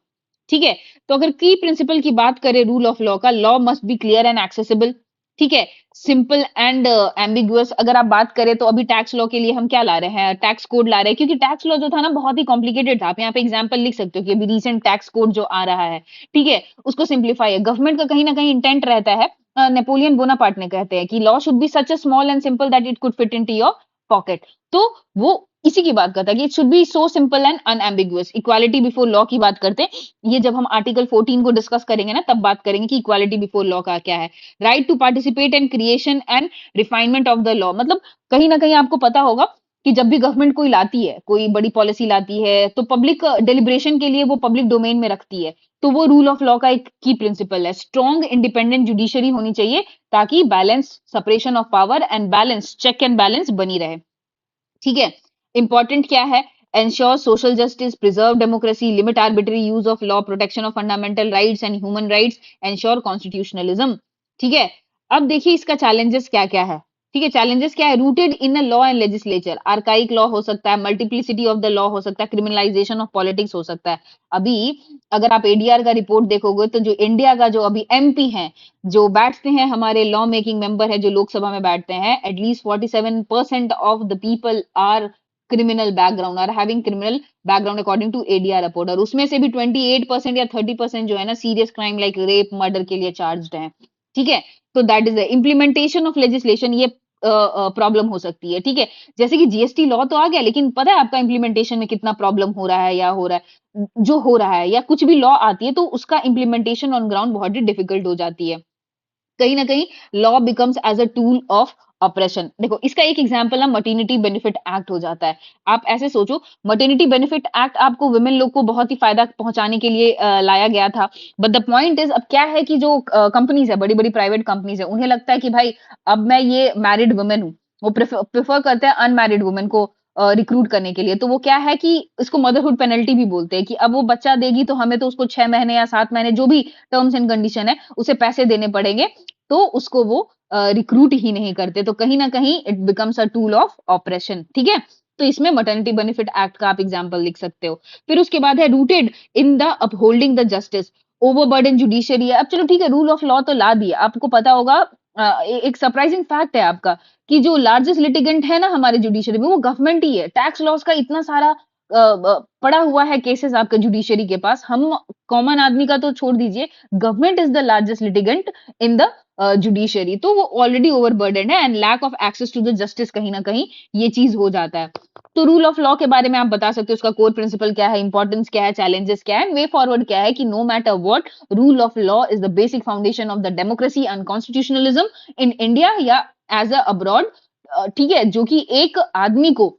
ठीक है, तो अगर की प्रिंसिपल की बात करें रूल ऑफ लॉ का, law must be clear and accessible. ठीक है, सिंपल एंड एम्बिगुअस। अगर आप बात करें तो अभी टैक्स लॉ के लिए हम क्या ला रहे हैं, टैक्स कोड ला रहे हैं, क्योंकि टैक्स लॉ जो था ना बहुत ही कॉम्प्लिकेटेड था। आप यहाँ पे एग्जांपल लिख सकते हो कि अभी रिसेंट टैक्स कोड जो आ रहा है, ठीक है, उसको सिंप्लीफाई है। गवर्नमेंट का कहीं ना कहीं इंटेंट रहता है, नेपोलियन बोनापार्ट ने कहते हैं कि law should be such a small and simple that it could fit into your pocket. तो वो इसी की बात करता है कि it should be so simple and unambiguous. Equality before law की बात करते हैं, ये जब हम आर्टिकल 14 को डिस्कस करेंगे ना तब बात करेंगे कि इक्वालिटी बिफोर लॉ का क्या है। Right to participate in creation and refinement of the law, मतलब कहीं ना कहीं आपको पता होगा कि जब भी गवर्नमेंट कोई लाती है, कोई बड़ी पॉलिसी लाती है, तो पब्लिक डिलिब्रेशन के लिए वो पब्लिक डोमेन में रखती है। तो वो रूल ऑफ लॉ का एक की प्रिंसिपल है। स्ट्रॉन्ग इंडिपेंडेंट जुडिशरी होनी चाहिए, ताकि balance, separation of power and balance, check and balance बनी रहे। ठीक है, इंपॉर्टेंट क्या है, ensure social justice, preserve democracy, limit arbitrary use of law, protection of fundamental rights and human rights, ensure constitutionalism. ठीक है, अब देखिए इसका चैलेंजेस क्या क्या है। ठीक है, चैलेंजेस क्या है, rooted in a law and legislature, archaic law हो सकता है, मल्टीप्लिसिटी ऑफ द लॉ हो सकता है, क्रिमिनलाइजेशन ऑफ पॉलिटिक्स हो सकता है। अभी अगर आप एडीआर का रिपोर्ट देखोगे तो जो इंडिया का जो अभी एमपी है, जो बैठते हैं हमारे लॉ मेकिंग मेंबर है, जो लोकसभा में बैठते हैं, at least 47% of the people are criminal background, are having criminal background according to ADR report, और उसमें से भी 28% या 30% जो है ना serious crime like rape, murder के लिए चार्ज्ड हैं। ठीक है, तो that is the implementation of legislation, ये प्रॉब्लम हो सकती है। ठीक है, जैसे कि जीएसटी लॉ तो आ गया, लेकिन पता है आपका इम्प्लीमेंटेशन में कितना प्रॉब्लम हो रहा है, या हो रहा है, जो हो रहा है, या कुछ भी लॉ आती है तो उसका इम्प्लीमेंटेशन ऑन ग्राउंड बहुत ही डिफिकल्ट हो जाती है। कहीं ना कहीं law becomes as a tool of operation. देखो इसका एक एग्जांपल ना मटर्निटी बेनिफिट एक्ट हो जाता है। आप ऐसे सोचो, मटर्निटी बेनिफिट एक्ट आपको वुमेन लोग को बहुत ही फायदा पहुंचाने के लिए लाया गया था, बट द पॉइंट इज अब क्या है कि जो कंपनीज है, बड़ी बड़ी प्राइवेट कंपनीज है, उन्हें लगता है कि भाई अब मैं ये मैरिड वुमेन हूँ, वो प्रेफर करते हैं अनमैरिड वुमेन को रिक्रूट करने के लिए। तो वो क्या है कि इसको मदरहुड पेनल्टी भी बोलते हैं, कि अब वो बच्चा देगी तो हमें तो उसको 6 महीने या 7 महीने जो भी टर्म्स एंड कंडीशन है उसे पैसे देने पड़ेंगे, तो उसको वो रिक्रूट ही नहीं करते। तो कहीं ना कहीं it becomes a tool of operation. ठीक है, तो इसमें मटर्निटी बेनिफिट एक्ट का आप एग्जांपल लिख सकते हो। फिर उसके बाद है rooted in the upholding the justice, overburden judiciary है। अब चलो ठीक है, रूल ऑफ लॉ तो ला दिया, आपको पता होगा एक सरप्राइजिंग फैक्ट है आपका, कि जो लार्जेस्ट लिटिगेंट है ना हमारे जुडिशरी में, वो गवर्नमेंट ही है। टैक्स लॉस का इतना सारा पड़ा हुआ है केसेस आपके जुडिशरी के पास, हम कॉमन आदमी का तो छोड़ दीजिए, government is the largest litigant in the judiciary. तो वो ऑलरेडी ओवरबर्डन है, and lack of access to the justice, कहीं ना कहीं ये चीज हो जाता है। तो रूल ऑफ लॉ के बारे में आप बता सकते हो, उसका कोर प्रिंसिपल क्या है, इंपॉर्टेंस क्या है, चैलेंजेस क्या है, वे फॉरवर्ड क्या है, कि no matter what, rule of law is the basic foundation of the democracy and constitutionalism in India या एज अ अब्रॉड। ठीक है, जो कि एक आदमी को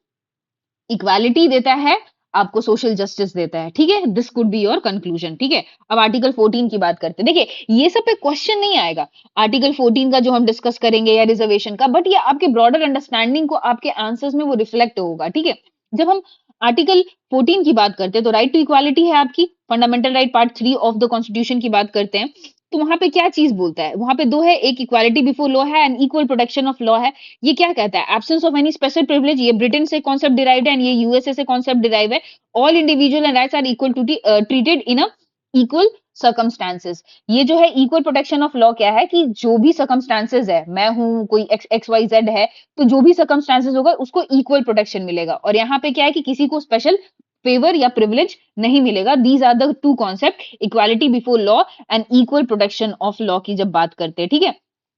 इक्वालिटी देता है, आपको सोशल जस्टिस देता है, ठीक है? This could be your conclusion, ठीक है? अब आर्टिकल 14 की बात करते हैं। देखिए, ये सब पे क्वेश्चन नहीं आएगा। आर्टिकल 14 का जो हम डिस्कस करेंगे या रिजर्वेशन का, बट ये आपके ब्रॉडर अंडरस्टैंडिंग को आपके आंसर्स में वो रिफ्लेक्ट होगा, ठीक है? जब हम आर्टिकल 14 की बात करते हैं तो राइट टू इक्वालिटी है आपकी, fundamental right part 3 of the constitution की बात करते हैं। तो वहां पे क्या चीज बोलता है? वहां पे दो है, एक इक्वालिटी बिफोर लॉ है and equal protection of law है। ये क्या कहता है? Absence of any special privilege, ये ब्रिटेन से कॉन्सेप्ट डिराइव्ड है एंड ये यूएसए से कॉन्सेप्ट डिराइव है। All individual and rights are equal to treated in a equal circumstances. ये जो है इक्वल प्रोटेक्शन ऑफ लॉ क्या है कि जो भी सर्कमस्टांसेस है, मैं हूं, कोई एक्स एक्स वाई जेड है, तो जो भी सर्कमस्टांसेस होगा उसको इक्वल प्रोटेक्शन मिलेगा। और यहाँ पे क्या है कि किसी को स्पेशल फेवर या प्रिविलेज नहीं मिलेगा। These are the two concept, equality before law and equal protection of law की जब बात करते हैं, ठीक है?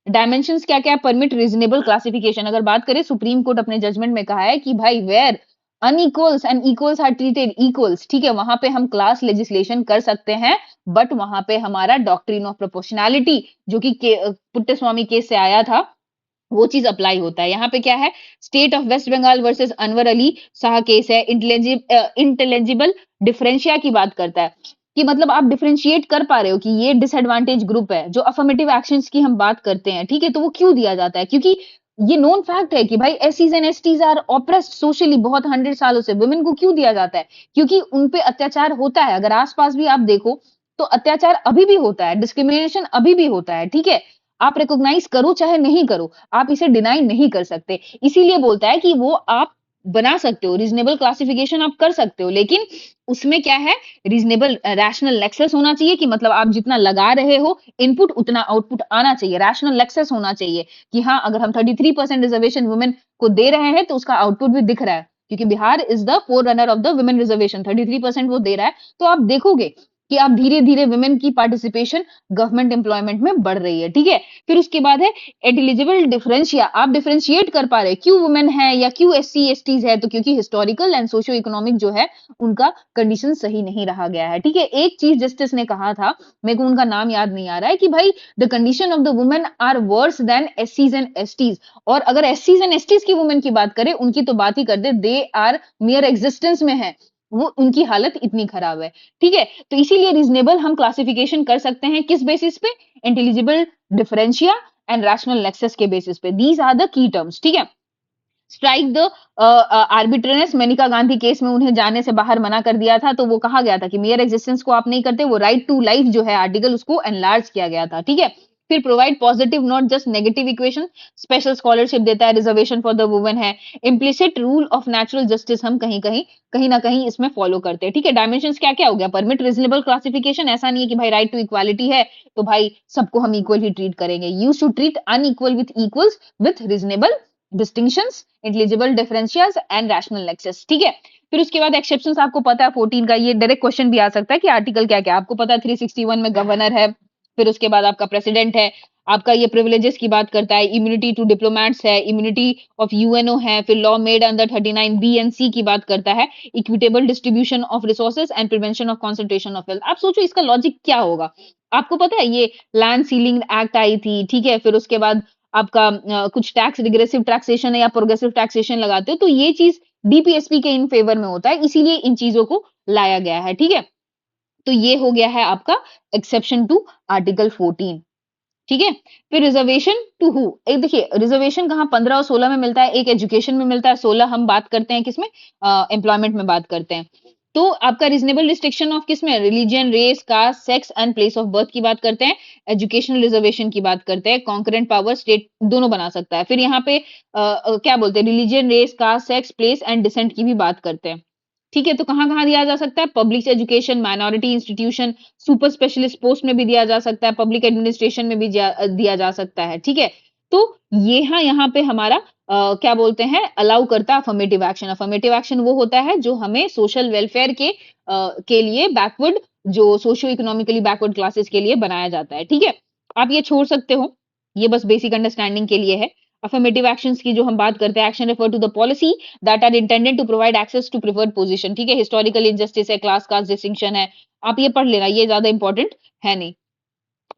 डायमेंशंस क्या क्या है? Permit reasonable classification. अगर बात करें, सुप्रीम कोर्ट अपने जजमेंट में कहा है कि भाई where unequals and equals are treated equals, ठीक है, वहां पे हम क्लास लेजिस्लेशन कर सकते हैं, बट वहां पे हमारा डॉक्ट्रिन ऑफ प्रोपोर्शनैलिटी जो कि पुट्टस्वामी केस से आया था, वो चीज अप्लाई होता है। यहाँ पे क्या है? State of west Bengal versus Anwar Ali Shah case है, इंटेलिजिबल डिफरेंशिया की बात करता है कि मतलब आप डिफरेंशिएट कर पा रहे हो कि ये डिसएडवांटेज ग्रुप है। जो अफर्मेटिव एक्शंस की हम बात करते हैं, ठीक है, तो वो क्यों दिया जाता है? क्योंकि ये नोन फैक्ट है कि भाई एससीज and STs are oppressed socially, बहुत 100 सालों से। वुमेन को क्यों दिया जाता है? क्योंकि उन पे अत्याचार होता है। अगर आसपास भी आप देखो तो अत्याचार अभी भी होता है, डिस्क्रिमिनेशन अभी भी होता है, ठीक है? आप रिकॉग्नाइज करो चाहे नहीं करो, आप इसे डिनाई नहीं कर सकते। इसीलिए बोलता है कि वो आप बना सकते हो, रीजनेबल क्लासिफिकेशन आप कर सकते हो, लेकिन उसमें क्या है? रीजनेबल रैशनल नेक्सस होना चाहिए कि मतलब आप जितना लगा रहे हो इनपुट उतना आउटपुट आना चाहिए। रैशनल नेक्सस होना चाहिए कि हाँ, अगर हम 33% रिजर्वेशन वुमेन को दे रहे हैं तो उसका आउटपुट भी दिख रहा है, क्योंकि Bihar is the four runner of the women reservation. 33% वो दे रहा है, तो आप देखोगे कि आप धीरे धीरे वुमेन की पार्टिसिपेशन गवर्नमेंट एम्प्लॉयमेंट में बढ़ रही है, ठीक है? फिर उसके बाद है एलिजिबल डिफरेंशिया। आप डिफरेंशिएट कर पा रहे हैं, क्यों वुमेन है या क्यों एससी एसटीज है? तो क्योंकि हिस्टोरिकल एंड सोशियो इकोनॉमिक जो है उनका कंडीशन सही नहीं रहा गया है, ठीक है? एक चीफ जस्टिस ने कहा था, मेरे को उनका नाम याद नहीं आ रहा है, कि भाई the condition of the women are worse than एससीज एंड एसटीज। और अगर एससीज एंड एसटीज की वुमेन की बात करें, उनकी तो बात ही कर दे, दे आर मियर एग्जिस्टेंस में है, वो उनकी हालत इतनी खराब है, ठीक है? तो इसीलिए रीजनेबल हम क्लासिफिकेशन कर सकते हैं किस बेसिस पे? Intelligible differentia and rational nexus के बेसिस पे। These are the key terms, ठीक है? Strike the arbitrariness. Menaka Gandhi case में उन्हें जाने से बाहर मना कर दिया था, तो वो कहा गया था कि मेयर एग्जिस्टेंस को आप नहीं करते। वो राइट टू लाइफ जो है आर्टिकल, उसको एनलार्ज किया गया था, ठीक है? फिर provide positive not just negative equation, special scholarship देता है, रिजर्वेशन फॉर द वुमेन है, implicit rule of natural justice हम कहीं ना कहीं इसमें फॉलो करते हैं, ठीक है? डायमेंशंस क्या क्या हो गया? परमिट रीजनेबल क्लासिफिकेशन, ऐसा नहीं है कि भाई राइट टू इक्वालिटी है तो भाई सबको हम इक्वल ही ट्रीट करेंगे। You should treat unequal with equals with reasonable distinctions, intelligible differentials and rational nexus, ठीक है? फिर उसके बाद एक्सेप्शंस आपको पता है 14 का, ये डायरेक्ट क्वेश्चन भी आ सकता है कि आर्टिकल क्या क्या आपको पता है। 361 में गवर्नर है, फिर उसके बाद आपका प्रेसिडेंट है, आपका ये प्रिविलेजेस की बात करता है, इम्यूनिटी टू डिप्लोमेट्स है, इम्यूनिटी ऑफ यूएनओ है, फिर law made under 39 B and C की बात करता है, equitable distribution of resources and prevention of concentration of wealth. आप सोचो इसका लॉजिक क्या होगा? आपको पता है ये लैंड सीलिंग एक्ट आई थी, ठीक है? फिर उसके बाद आपका कुछ टैक्स रिग्रेसिव टैक्सेशन है या प्रोग्रेसिव टैक्सेशन लगाते हो, तो ये चीज डीपीएसपी के इन फेवर में होता है, इसीलिए इन चीजों को लाया गया है, ठीक है? तो ये हो गया है आपका एक्सेप्शन टू आर्टिकल 14, ठीक है? फिर रिजर्वेशन टू हु, एक देखिए रिजर्वेशन कहाँ 15 और 16 में मिलता है, एक एजुकेशन में मिलता है, 16 हम बात करते हैं किसमें? एम्प्लॉयमेंट में बात करते हैं। तो आपका रीजनेबल रिस्ट्रिक्शन ऑफ किसमें? Religion, race, caste, sex and place of birth की बात करते हैं। एजुकेशनल रिजर्वेशन की बात करते हैं। कॉन्करेंट पावर स्टेट दोनों बना सकता है। फिर यहाँ पे क्या बोलते हैं? Religion, race, caste, sex, place and descent की भी बात करते हैं, ठीक है? तो कहाँ-कहाँ दिया जा सकता है? Public education, minority institution, super specialist post में भी दिया जा सकता है, पब्लिक एडमिनिस्ट्रेशन में भी दिया जा सकता है, ठीक है? तो ये यहाँ पे हमारा क्या बोलते हैं? अलाउ करता है अफर्मेटिव एक्शन। अफर्मेटिव एक्शन वो होता है जो हमें सोशल वेलफेयर के लिए बैकवर्ड, जो सोशियो इकोनॉमिकली बैकवर्ड क्लासेस के लिए बनाया जाता है, ठीक है? आप ये छोड़ सकते हो, ये बस बेसिक अंडरस्टैंडिंग के लिए है। अफर्मेटिव एक्शंस की जो हम बात करते हैं, action refer to the policy that are intended to provide access to preferred position, ठीक है? हिस्टोरिकल इनजस्टिस है, क्लास कास्ट डिस्टिंक्शन है, आप ये पढ़ लेना, ये ज्यादा इंपॉर्टेंट है नहीं,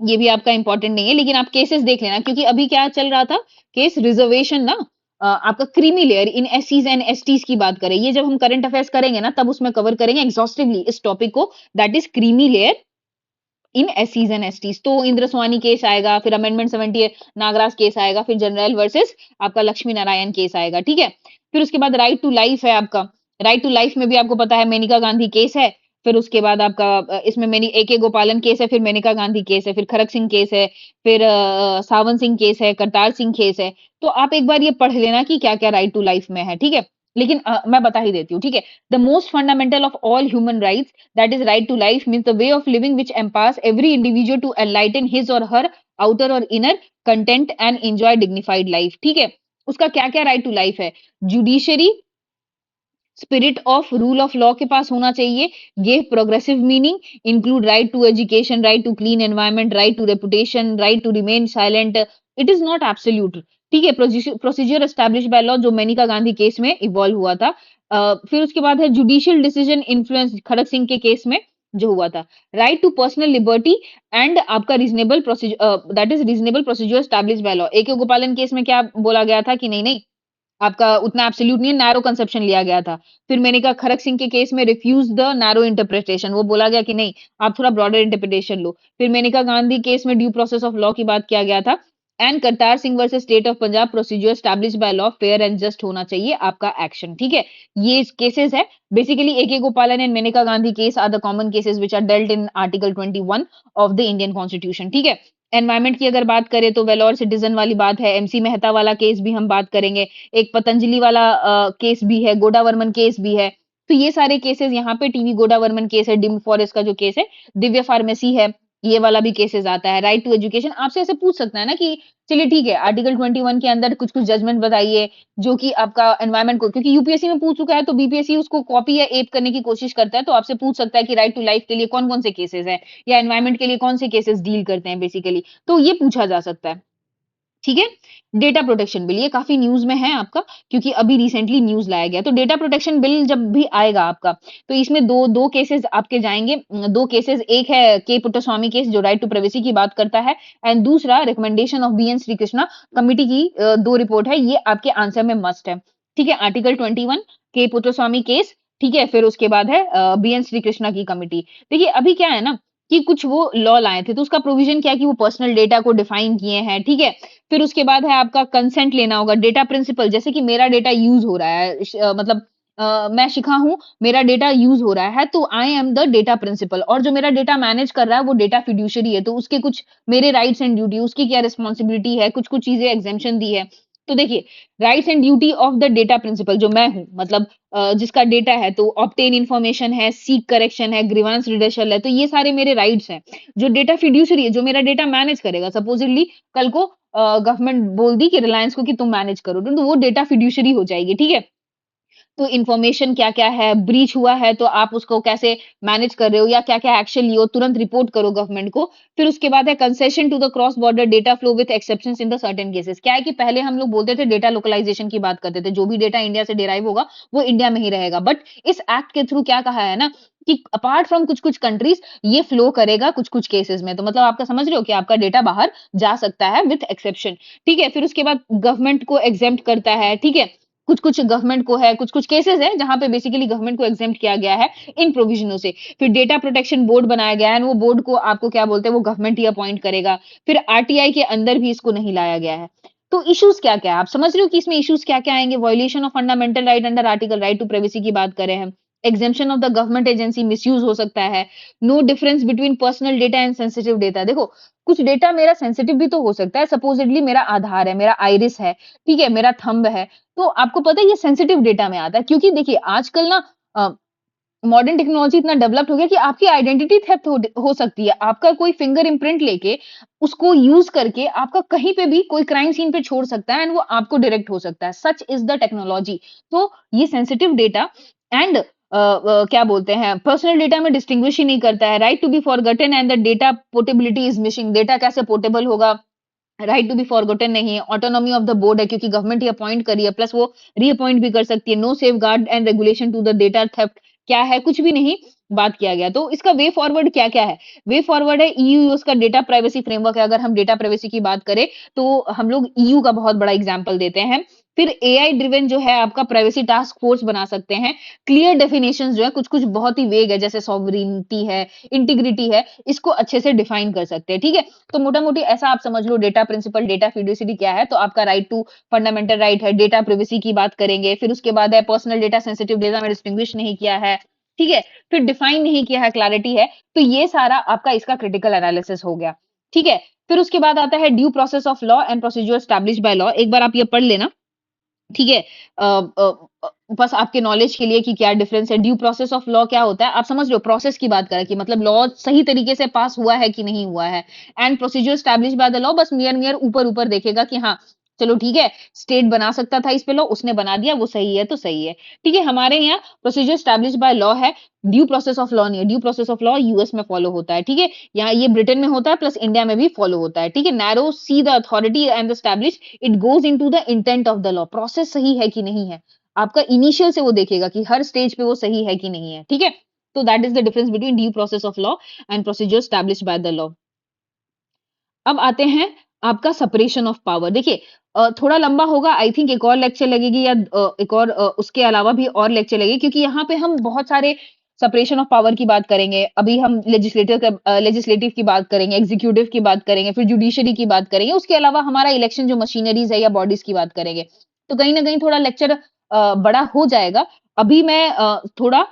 ये भी आपका इंपॉर्टेंट नहीं है, लेकिन आप केसेस देख लेना, क्योंकि अभी क्या चल रहा था? केस रिजर्वेशन ना, आपका क्रीमी लेयर इन एससीज एंड एसटीज की बात करें, ये जब हम करंट अफेयर्स करेंगे ना, तब उसमें कवर करेंगे एग्जॉस्टिवली इस टॉपिक को, that is creamy layer in एससीज एंड एसटीज। तो इंद्र स्वामी केस आएगा, फिर अमेंडमेंट 70 नागराज केस आएगा, फिर जनरल वर्सेस आपका लक्ष्मी नारायण केस आएगा, ठीक है। फिर उसके बाद राइट टू लाइफ है आपका, राइट टू लाइफ में भी आपको पता है मेनका गांधी केस है। फिर उसके बाद आपका इसमें मेनी ए गोपालन केस है, फिर मेनका गांधी केस है, फिर खड़क सिंह केस है, फिर सावन सिंह केस है, करतार सिंह केस है। तो आप एक बार ये पढ़ लेना कि क्या क्या राइट टू लाइफ में है, ठीक है। लेकिन मैं बता ही देती हूँ, ठीक है। The most fundamental of all human rights, that is right to life, means the way of living which empowers every individual to enlighten his or her outer or inner content and enjoy dignified life, ठीक है। उसका क्या क्या right to life है? Judiciary spirit of rule of law के पास होना चाहिए, give progressive meaning, include right to education, right to clean environment, right to reputation, right to remain silent, it is not absolute, ठीक है। Procedure establish by law, जो Menaka Gandhi case में evolve हुआ था। फिर उसके बाद है judicial decision influence, Kharak Singh के केस में जो हुआ था। Right to personal liberty and आपका reasonable procedure, that is reasonable procedure establish by law. A K Gopalan case में क्या बोला गया था कि नहीं नहीं, आपका उतना एब्सोल्यूट नहीं है, नैरो कंसेप्शन लिया गया था। फिर मैंने कहा खड़क सिंह के केस में रिफ्यूज द नैरो इंटरप्रिटेशन, वो बोला गया कि नहीं, आप थोड़ा ब्रॉडर इंटरप्रिटेशन लो। फिर मैंने कहा गांधी केस में ड्यू प्रोसेस ऑफ लॉ की बात किया गया था। And Kartar Singh versus state of Punjab, procedure establish by law, fair and just होना चाहिए आपका एक्शन, ठीक है। ये केसेस है basically. A K Gopalan and Maneka Gandhi case are the common cases which are dealt in article 21 of the Indian constitution, ठीक है। Environment की अगर बात करें तो वेलोर सिटीजन वाली बात है, एमसी मेहता वाला केस भी हम बात करेंगे, एक पतंजलि वाला केस भी है, गोडा वर्मन केस भी है। तो ये सारे केसेस यहाँ पे, टीवी गोडा वर्मन केस है, डिम फॉरेस्ट का जो केस है, दिव्य फार्मेसी है, ये वाला भी केसेस आता है। राइट टू एजुकेशन आपसे ऐसे पूछ सकता है ना कि चलिए ठीक है, आर्टिकल 21 के अंदर कुछ कुछ जजमेंट बताइए जो कि आपका एनवायरमेंट को, क्योंकि यूपीएससी में पूछ चुका है तो बीपीएससी उसको कॉपी या एप करने की कोशिश करता है, तो आपसे पूछ सकता है कि राइट टू लाइफ के लिए कौन कौन से केसेस है, या एनवायरमेंट के लिए कौन से केसेस डील करते हैं बेसिकली, तो ये पूछा जा सकता है, ठीक है। डेटा प्रोटेक्शन बिल, ये काफी न्यूज में है आपका, क्योंकि अभी रिसेंटली न्यूज लाया गया। तो डेटा प्रोटेक्शन बिल जब भी आएगा आपका, तो इसमें दो दो केसेस आपके जाएंगे। दो केसेस, एक है के पुट्टास्वामी केस जो राइट टू प्राइवेसी की बात करता है, एंड दूसरा recommendation of BN Srikrishna committee की दो रिपोर्ट है, ये आपके आंसर में मस्ट है, ठीक है। आर्टिकल 21 के पुट्टास्वामी केस, ठीक है। फिर उसके बाद है बीएन श्री कृष्णा की कमिटी। देखिए अभी क्या है ना कि कुछ वो लॉ लाए थे, तो उसका प्रोविजन क्या है कि वो पर्सनल डेटा को डिफाइन किए हैं, ठीक है। फिर उसके बाद है आपका कंसेंट लेना होगा, डेटा प्रिंसिपल, जैसे कि मेरा डेटा यूज हो रहा है, मतलब मैं शिखा हूँ, मेरा डेटा यूज हो रहा है, तो I am the data principal, और जो मेरा डेटा मैनेज कर रहा है वो डेटा फिड्यूशरी है, तो उसके कुछ मेरे राइट्स एंड ड्यूटी, उसकी क्या रिस्पॉन्सिबिलिटी है, कुछ कुछ चीजें एग्जेम्पशन दी है। तो देखिए rights and duty of the data principal, जो मैं हूँ, मतलब जिसका डेटा है, तो ऑब्टेन इन्फॉर्मेशन है, सीक करेक्शन है, ग्रीवांस रिडर्सल है, तो ये सारे मेरे राइट्स हैं। जो डेटा फिड्यूशरी है, जो मेरा डेटा मैनेज करेगा, सपोजिटली कल को गवर्नमेंट बोल दी कि रिलायंस को कि तुम मैनेज करो, तो वो डेटा फिड्यूशरी हो जाएगी, ठीक है। तो इन्फॉर्मेशन क्या-क्या है, ब्रीच हुआ है तो आप उसको कैसे मैनेज कर रहे हो, या क्या-क्या एक्शन लियो, तुरंत रिपोर्ट करो गवर्नमेंट को। फिर उसके बाद है concession to the cross border data flow with exceptions in the certain cases. क्या है कि पहले हम लोग बोलते थे डेटा लोकलाइजेशन की बात करते थे, जो भी डेटा इंडिया से डिराइव होगा वो इंडिया में ही रहेगा। बट इस एक्ट के थ्रू क्या कहा है ना कि अपार्ट फ्रॉम कुछ-कुछ कंट्रीज ये फ्लो करेगा कुछ-कुछ केसेस में। तो मतलब आपका समझ रहे हो कि आपका डेटा बाहर जा सकता है विथ एक्सेप्शन, ठीक है। फिर उसके बाद गवर्नमेंट को एग्जेम्प्ट करता है, ठीक है। कुछ-कुछ गवर्नमेंट को है, कुछ-कुछ केसेस है जहाँ पे बेसिकली गवर्नमेंट को एग्जेम्प्ट किया गया है इन प्रोविजनों से। फिर डेटा प्रोटेक्शन बोर्ड बनाया गया है, वो बोर्ड को आपको क्या बोलते हैं, वो गवर्नमेंट ही अपॉइंट करेगा। फिर आरटीआई के अंदर भी इसको नहीं लाया गया है। तो इश्यूज क्या-क्या है? आप समझ रहे हो कि इसमें इश्यूज क्या-क्या आएंगे? Violation of fundamental right under article, right to privacy की बात करें हम। Exemption of the government agency, misuse हो सकता है। No difference between personal data and sensitive data. देखो कुछ डेटा मेरा सेंसिटिव भी तो हो सकता है, सपोजिटली मेरा आधार है, मेरा आइरिस है, ठीक है, मेरा थंब है, तो आपको पता है ये सेंसिटिव डेटा में आता है, क्योंकि देखिए आजकल ना मॉडर्न टेक्नोलॉजी इतना डेवलप्ड हो गया कि आपकी आइडेंटिटी थेफ्ट हो सकती है। आपका कोई फिंगर इम्प्रिंट लेके उसको यूज करके आपका कहीं पे भी कोई क्राइम सीन पे छोड़ सकता है, एंड वो आपको डायरेक्ट हो सकता है। Such is the technology. तो ये सेंसिटिव डेटा एंड क्या बोलते हैं, पर्सनल डेटा में डिस्टिंग्विश ही नहीं करता है। Right to be forgotten and the data portability is missing. Data कैसे पोर्टेबल होगा, राइट टू बी फॉरगॉटन नहीं है। ऑटोनॉमी ऑफ द बोर्ड है, क्योंकि गवर्नमेंट ही अपॉइंट करी है, प्लस वो रीअपॉइंट भी कर सकती है। No safeguard and regulation to the data theft, क्या है, कुछ भी नहीं बात किया गया। तो इसका वे फॉरवर्ड क्या क्या है? वे फॉरवर्ड है ईयू, उसका डेटा प्राइवेसी फ्रेमवर्क है। अगर हम डेटा प्राइवेसी की बात करें तो हम लोग ईयू का बहुत बड़ा एग्जाम्पल देते हैं। फिर एआई ड्रिवन जो है आपका प्राइवेसी टास्क फोर्स बना सकते हैं। क्लियर डेफिनेशंस जो है कुछ-कुछ बहुत ही वेग है जैसे सॉवरेनिटी है, इंटीग्रिटी है, इसको अच्छे से डिफाइन कर सकते हैं, ठीक है? तो मोटा-मोटी ऐसा आप समझ लो डेटा प्रिंसिपल, डेटा फिडुसिटी क्या है? तो आपका राइट टू फंडामेंटल राइट है, डेटा प्राइवेसी की बात करेंगे, फिर उसके बाद है पर्सनल डेटा, सेंसिटिव डेटा में डिस्टिंग्विश नहीं किया है, ठीक है? फिर डिफाइन नहीं किया है, क्लैरिटी है। तो ये सारा आपका इसका क्रिटिकल एनालिसिस हो गया, ठीक है? फिर उसके बाद आता है due process of law and procedure established by law. एक बार आप ये पढ़ लेना। ठीक है? अ अ बस आपके नॉलेज के लिए कि क्या डिफरेंस है। ड्यू प्रोसेस ऑफ लॉ क्या होता है? आप समझ रहे हो प्रोसेस की बात करें कि मतलब लॉ सही तरीके से पास हुआ है कि नहीं हुआ है। And procedure established by the law बस नियर-नियर ऊपर-ऊपर देखेगा कि हाँ, चलो ठीक है, स्टेट बना सकता था इस पे लॉ, उसने बना दिया, वो सही है तो सही है। ठीक है? हमारे यहाँ प्रोसीजर एस्टैब्लिश्ड बाय लॉ है, ड्यू प्रोसेस ऑफ लॉ नहीं है। Due process of law US में फॉलो होता है, ठीक है? यहाँ ये ब्रिटेन में होता है प्लस इंडिया में भी फॉलो होता है, ठीक है? Narrow see the authority and establish it goes into the intent of the law. Process सही है कि नहीं है? आपका इनिशियल से वो देखेगा कि हर स्टेज पे वो सही है कि नहीं है, ठीक है? तो that is the difference between due process of law and procedure established by the law. अब आते हैं आपका सेपरेशन ऑफ पावर। देखिए थोड़ा लंबा होगा आई थिंक एक और लेक्चर लगेगी या एक और उसके अलावा भी और लेक्चर लगेगी क्योंकि यहाँ पे हम बहुत सारे सेपरेशन ऑफ पावर की बात करेंगे। अभी हम लेजिस्लेटिव की बात करेंगे, एग्जीक्यूटिव की बात करेंगे, फिर जुडिशरी की बात करेंगे। उसके अलावा हमारा इलेक्शन जो मशीनरीज़ है या बॉडीज़ की बात करेंगे। तो कहीं न कहीं थोड़ा लेक्चर बड़ा हो जाएगा। अभी मैं थोड़ा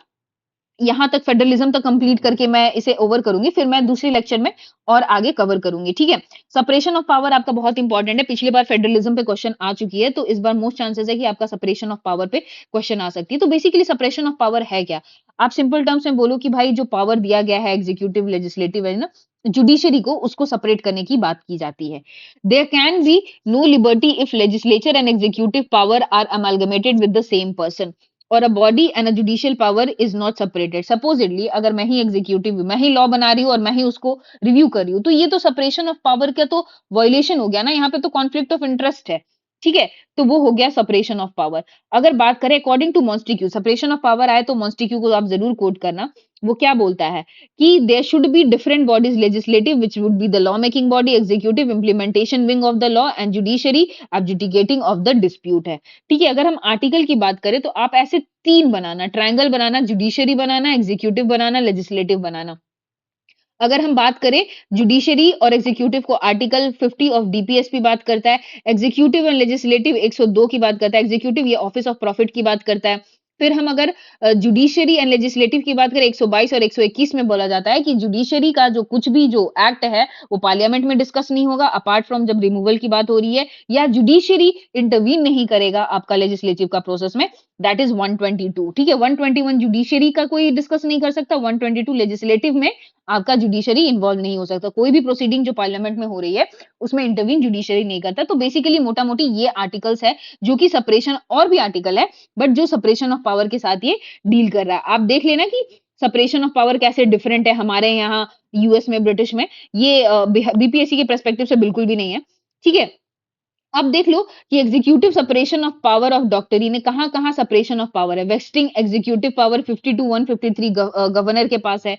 यहाँ तक फेडरलिज्म तक कंप्लीट करके मैं इसे ओवर करूँगी, फिर मैं दूसरे लेक्चर में और आगे कवर करूँगी, ठीक है? सेपरेशन ऑफ पावर आपका बहुत इंपॉर्टेंट है, पिछली बार फेडरलिज्म पे क्वेश्चन आ चुकी है, तो इस बार मोस्ट चांसेस है कि आपका सेपरेशन ऑफ पावर पे क्वेश्चन आ सकती है। तो बेसिकली सेपरेशन ऑफ पावर है क्या? आप सिंपल टर्म्स में बोलो कि भाई जो पावर दिया गया है एग्जीक्यूटिव, लेजिस्लेटिव है ना, जुडिशरी को उसको सेपरेट करने की बात की जाती है। There can be no liberty if legislature and executive power are amalgamated with the same person और a body and a judicial power is not separated. Supposedly अगर मैं ही एग्जीक्यूटिव मैं ही लॉ बना रही हूँ और मैं ही उसको रिव्यू कर रही हूँ तो ये तो सेपरेशन ऑफ पावर का तो वायलेशन हो गया ना, यहाँ पे तो कॉन्फ्लिक्ट ऑफ इंटरेस्ट है, ठीक है? तो वो हो गया सेपरेशन ऑफ पावर। अगर बात करें according to Montesquieu separation of power आए तो मॉन्स्टिक्यू को आप जरूर कोट करना। वो क्या बोलता है कि there should be different bodies legislative which would be the law making body, executive implementation wing of the law and judiciary adjudicating of the dispute है। ठीक है? अगर हम आर्टिकल की बात करें तो आप ऐसे 3 बनाना, ट्रायंगल बनाना, जुडिशरी बनाना, एग्जीक्यूटिव बनाना, लेजिस्लेटिव बनाना। अगर हम बात करें जुडिशरी और एग्जीक्यूटिव को आर्टिकल 50 ऑफ डीपीएसपी बात करता है, एग्जीक्यूटिव एंड लेजिस्लेटिव 102 की बात करता है, एग्जीक्यूटिव ये ऑफिस ऑफ प्रॉफिट की बात करता है। फिर हम अगर जुडिशरी एंड लेजिस्लेटिव की बात करें 122 और 121 में बोला जाता है कि जुडिशरी का जो कुछ भी जो एक्ट है वो पार्लियामेंट में डिस्कस नहीं होगा अपार्ट फ्रॉम जब रिमूवल की बात हो रही है या जुडिशरी इंटरवीन नहीं करेगा आपका लेजिस्लेटिव का प्रोसेस में, दैट इज 122। ठीक है? 121 जुडिशरी का कोई डिस्कस नहीं कर सकता, 122 लेजिस्लेटिव में आपका जुडिशरी इन्वॉल्व नहीं हो सकता। कोई भी प्रोसीडिंग जो पार्लियामेंट में हो रही है, उसमें इंटरवीन जुडिशरी नहीं करता। तो बेसिकली मोटा-मोटी ये आर्टिकल्स है, जो कि सेपरेशन और भी आर्टिकल है, बट जो सेपरेशन ऑफ पावर के साथ ये डील कर रहा है। आप देख लेना कि सेपरेशन ऑफ पावर कैसे डिफरेंट है हमारे यहाँ यूएस में, ब्रिटिश में। ये बीपीएससी के पर्सपेक्टिव से बिल्कुल भी नहीं है। ठीक है? अब देख लो कि executive separation of power of डॉक्टरी ने कहाँ-कहाँ सेपरेशन ऑफ पावर है। Vesting executive power 50 to 153 governor के पास है।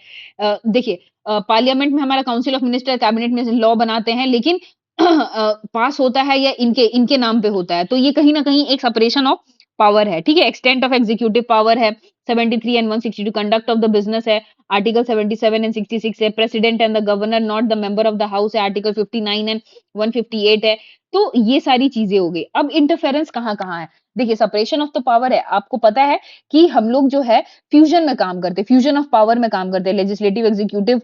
देखिए पार्लियामेंट में हमारा काउंसिल ऑफ मिनिस्टर कैबिनेट में लॉ बनाते हैं लेकिन पास होता है या इनके इनके नाम पे होता है। तो ये कहीं न कहीं एक सेपरेशन ऑफ पावर है, ठीक है? एक्सटेंट ऑफ एग्जीक्यूटिव पावर है, 73 and 162 conduct of the business है, आर्टिकल 77 एंड 66 है, president and the governor not the member of the house है, आर्टिकल 59 एंड 158 है। तो ये सारी चीजें हो गई। अब इंटरफेरेंस कहाँ-कहाँ है? देखिए सेपरेशन ऑफ द पावर है। आपको पता है कि हम लोग जो है फ्यूजन में काम करते हैं, फ्यूजन ऑफ पावर में काम करते हैं। लेजिस्लेटिव, एग्जीक्यूटिव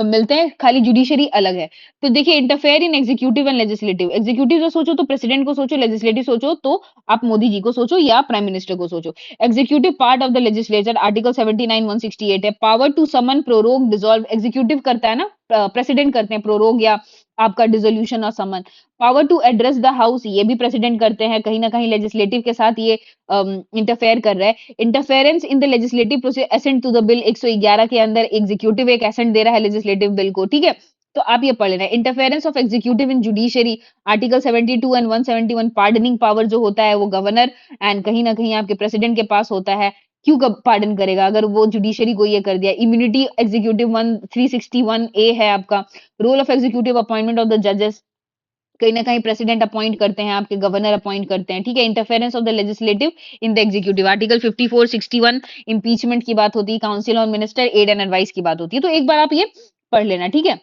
मिलते हैं, खाली जुडिशरी अलग है। तो देखिए interfere in executive and legislative. Executive जो सोचो तो प्रेसिडेंट को सोचो, लेजिस्लेटिव सोचो तो आप मोदी जी को सोचो या प्राइम मिनिस्टर को सोचो। Executive part of the legislature article 79 168 है। Power to summon, prorogue, dissolve executive करता है ना, प्रेसिडेंट करते हैं प्रोरोग या आपका डिसोल्यूशन और summon. Power to address the house ये भी प्रेसिडेंट करते हैं, कहीं न कहीं लेजिस्लेटिव के साथ ये इंटरफेयर कर रहा है। Interference in the legislative process assent to the bill 111 के अंदर एग्जीक्यूटिव एक एसेंट दे रहा है लेजिस्लेटिव बिल को, ठीक है? तो आप ये पढ़ लेना। Interference of executive in judiciary article 72 and 171 pardoning power जो होता है वो गवर्नर एंड कहीं न कहीं आपके प्रेसिडेंट के पास होता है। क्यों पार्डन करेगा अगर वो जुडिशरी को ये कर दिया। इम्यूनिटी एग्जीक्यूटिव 1 361 ए है आपका। Role of executive appointment of the जजेस कहीं ना कहीं प्रेसिडेंट अपॉइंट करते हैं, आपके गवर्नर अपॉइंट करते हैं, ठीक है। Interference of the legislative in the executive, article 54 61 impeachment की बात होती है, council on minister aid and advice की बात होती है। तो एक बार आप ये पढ़ लेना, ठीक है।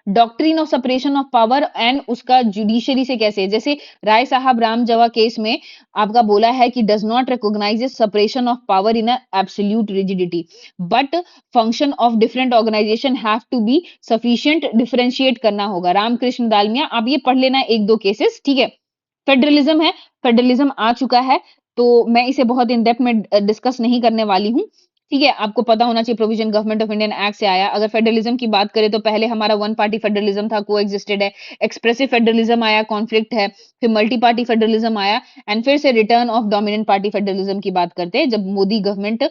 Doctrine of separation of power and उसका जुडिशरी से कैसे, जैसे राय साहब राम जवा केस में आपका बोला है कि does not recognise separation of power in absolute rigidity, but function of different organisation have to be sufficient, differentiate करना होगा। रामकृष्ण दालमिया, आप ये पढ़ लेना एक दो केसेस, ठीक है। फेडरलिज्म है, फेडरलिज्म आ चुका है, तो मैं इसे बहुत इन डेप्थ में डिस्कस नहीं करने वाली हूँ, ठीक है। आपको पता होना चाहिए provision government of Indian act से आया। अगर फेडरलिज्म की बात करें तो पहले हमारा वन पार्टी फेडरलिज्म था, को एग्जिस्टेड है, एक्सप्रेसिव फेडरलिज्म आया, कॉन्फ्लिक्ट है, फिर मल्टी पार्टी फेडरलिज्म आया, एंड फिर से return of dominant party federalism की बात करते हैं, जब मोदी गवर्नमेंट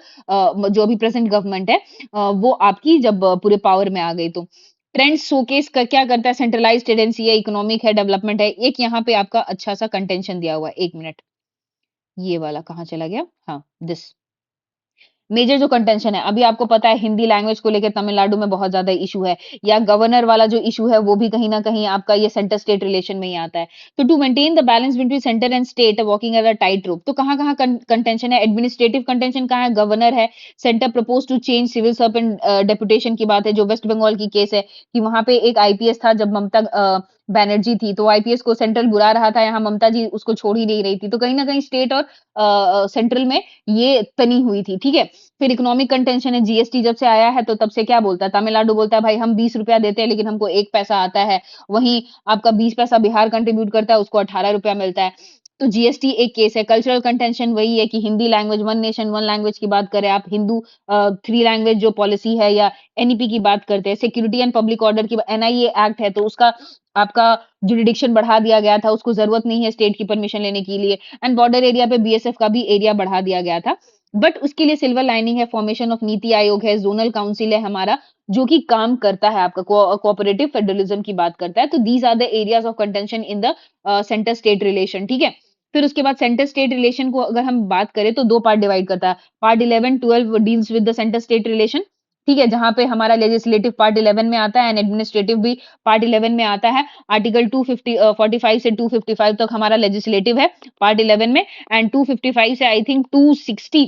जो अभी प्रेजेंट गवर्नमेंट है वो आपकी जब पूरे पावर में आ गई। तो ट्रेंड शोकेस का क्या करता है, सेंट्रलाइज्ड टेंडेंसी है, इकोनॉमिक है, डेवलपमेंट है। एक यहाँ पे आपका अच्छा सा कंटेंशन दिया हुआ है, एक मिनट, ये वाला कहाँ चला गया, हाँ दिस मेजर जो कंटेंशन है, अभी आपको पता है हिंदी लैंग्वेज को लेकर तमिलनाडु में बहुत ज्यादा इशू है, या गवर्नर वाला जो इशू है वो भी कहीं ना कहीं आपका ये सेंटर स्टेट रिलेशन में ही आता है। तो to maintain the balance between centre and state walking at a tightrope, तो कहाँ कहाँ कंटेंशन है, एडमिनिस्ट्रेटिव कंटेंशन कहाँ है, गवर्नर है, centre propose to change civil servant deputation की बात है, जो वेस्ट बंगाल की केस है कि वहां पे एक आईपीएस था, जब ममता बैनर्जी थी तो आईपीएस को सेंट्रल बुला रहा था, यहाँ ममता जी उसको छोड़ ही नहीं रही थी, तो कहीं ना कहीं स्टेट और सेंट्रल में ये तनी हुई थी, ठीक है। फिर इकोनॉमिक कंटेंशन है, जीएसटी जब से आया है तो तब से क्या बोलता है, तमिलनाडु बोलता है भाई हम 20 रुपया देते हैं लेकिन हमको 1 पैसा आता है, वहीं आपका 20 पैसा बिहार कंट्रीब्यूट करता है, उसको 18 रुपया मिलता है। तो जीएसटी एक केस है। कल्चरल कंटेंशन वही है कि Hindi language, one nation one language की बात करें, आप हिंदू थ्री लैंग्वेज जो पॉलिसी है, या एनईपी की बात करते हैं, सिक्योरिटी एंड पब्लिक ऑर्डर की, एनआईए एक्ट है तो उसका आपका जुरिडिक्शन बढ़ा दिया गया था, उसको जरूरत नहीं है स्टेट की परमिशन लेने के लिए, एंड बॉर्डर एरिया पे बीएसएफ का भी एरिया बढ़ा दिया गया था। बट उसके लिए सिल्वर लाइनिंग है, फॉर्मेशन ऑफ नीति आयोग है, जोनल काउंसिल है हमारा, जो कि काम करता है, आपका कोऑपरेटिव फेडरलिज्म की बात करता है। तो these are the areas of contention in the centre state relation, ठीक है। फिर उसके बाद सेंटर स्टेट रिलेशन को अगर हम बात करें तो दो पार्ट डिवाइड करता है, part 11 12 deals with the centre state relation, ठीक है, जहां पे हमारा लेजिस्लेटिव पार्ट 11 में आता है एंड एडमिनिस्ट्रेटिव भी पार्ट 11 में आता है। आर्टिकल 245 से 255 तक हमारा लेजिस्लेटिव है पार्ट 11 में, एंड 255 से आई थिंक 260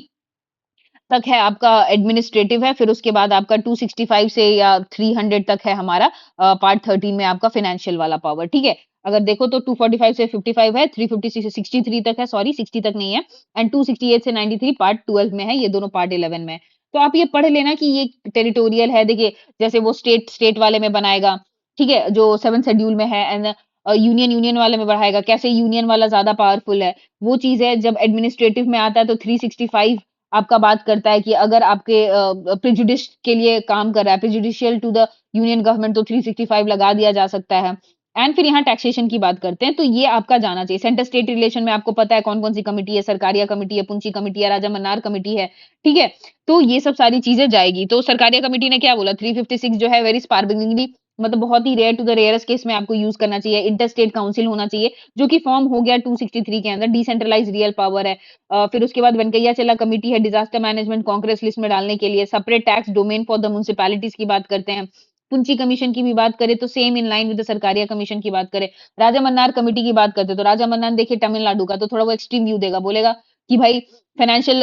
तक है आपका एडमिनिस्ट्रेटिव है। फिर उसके बाद आपका 265 से या 300 तक है हमारा पार्ट 13 में आपका फाइनेंशियल वाला पावर, ठीक है। अगर देखो तो 245 से 55 है, 356 से 63 तक है, सॉरी 60 तक नहीं है, एंड 268 से 93 पार्ट 12 में है, ये दोनों पार्ट 11 में है। तो आप ये पढ़ लेना कि ये टेरिटोरियल है, देखिए जैसे वो स्टेट स्टेट वाले में बनाएगा, ठीक है, जो 7 शेड्यूल में है, एंड यूनियन यूनियन वाले में बढ़ाएगा, कैसे यूनियन वाला ज्यादा पावरफुल है, वो चीज है। जब एडमिनिस्ट्रेटिव में आता है तो 365 आपका बात करता है कि अगर आपके प्रेजुडिस के लिए काम कर रहा है, prejudicial to the union government, तो 365 लगा दिया जा सकता है। एंड फिर यहाँ टैक्सेशन की बात करते हैं, तो ये आपका जाना चाहिए। सेंटर स्टेट रिलेशन में आपको पता है कौन कौन सी कमिटी है, सरकारिया कमिटी है, पुंची कमिटी है, राजा मन्नार कमिटी है, ठीक है। तो ये सब सारी चीजें जाएगी। तो सरकारिया कमिटी ने क्या बोला, 356 जो है वेरी स्पार्बिंगली, मतलब बहुत ही rare to the rarest case में आपको यूज करना चाहिए। इंटर स्टेट काउंसिल होना चाहिए, जो कि फॉर्म हो गया 263 के अंदर, डिसेंट्रलाइज रियल पावर है। फिर उसके बाद वेंकैया चला कमिटी है, डिजास्टर मैनेजमेंट कांग्रेस लिस्ट में डालने के लिए, separate tax domain for the municipalities की बात करते हैं। पुंची कमीशन की भी बात करें तो same in line with the Sarkaria commission की बात करें। राजा मन्नार कमेटी की बात करते हैं तो राजा मन्नार देखिए तमिलनाडु का, तो थोड़ा वो एक्सट्रीम व्यू देगा, बोलेगा कि भाई फाइनेंशियल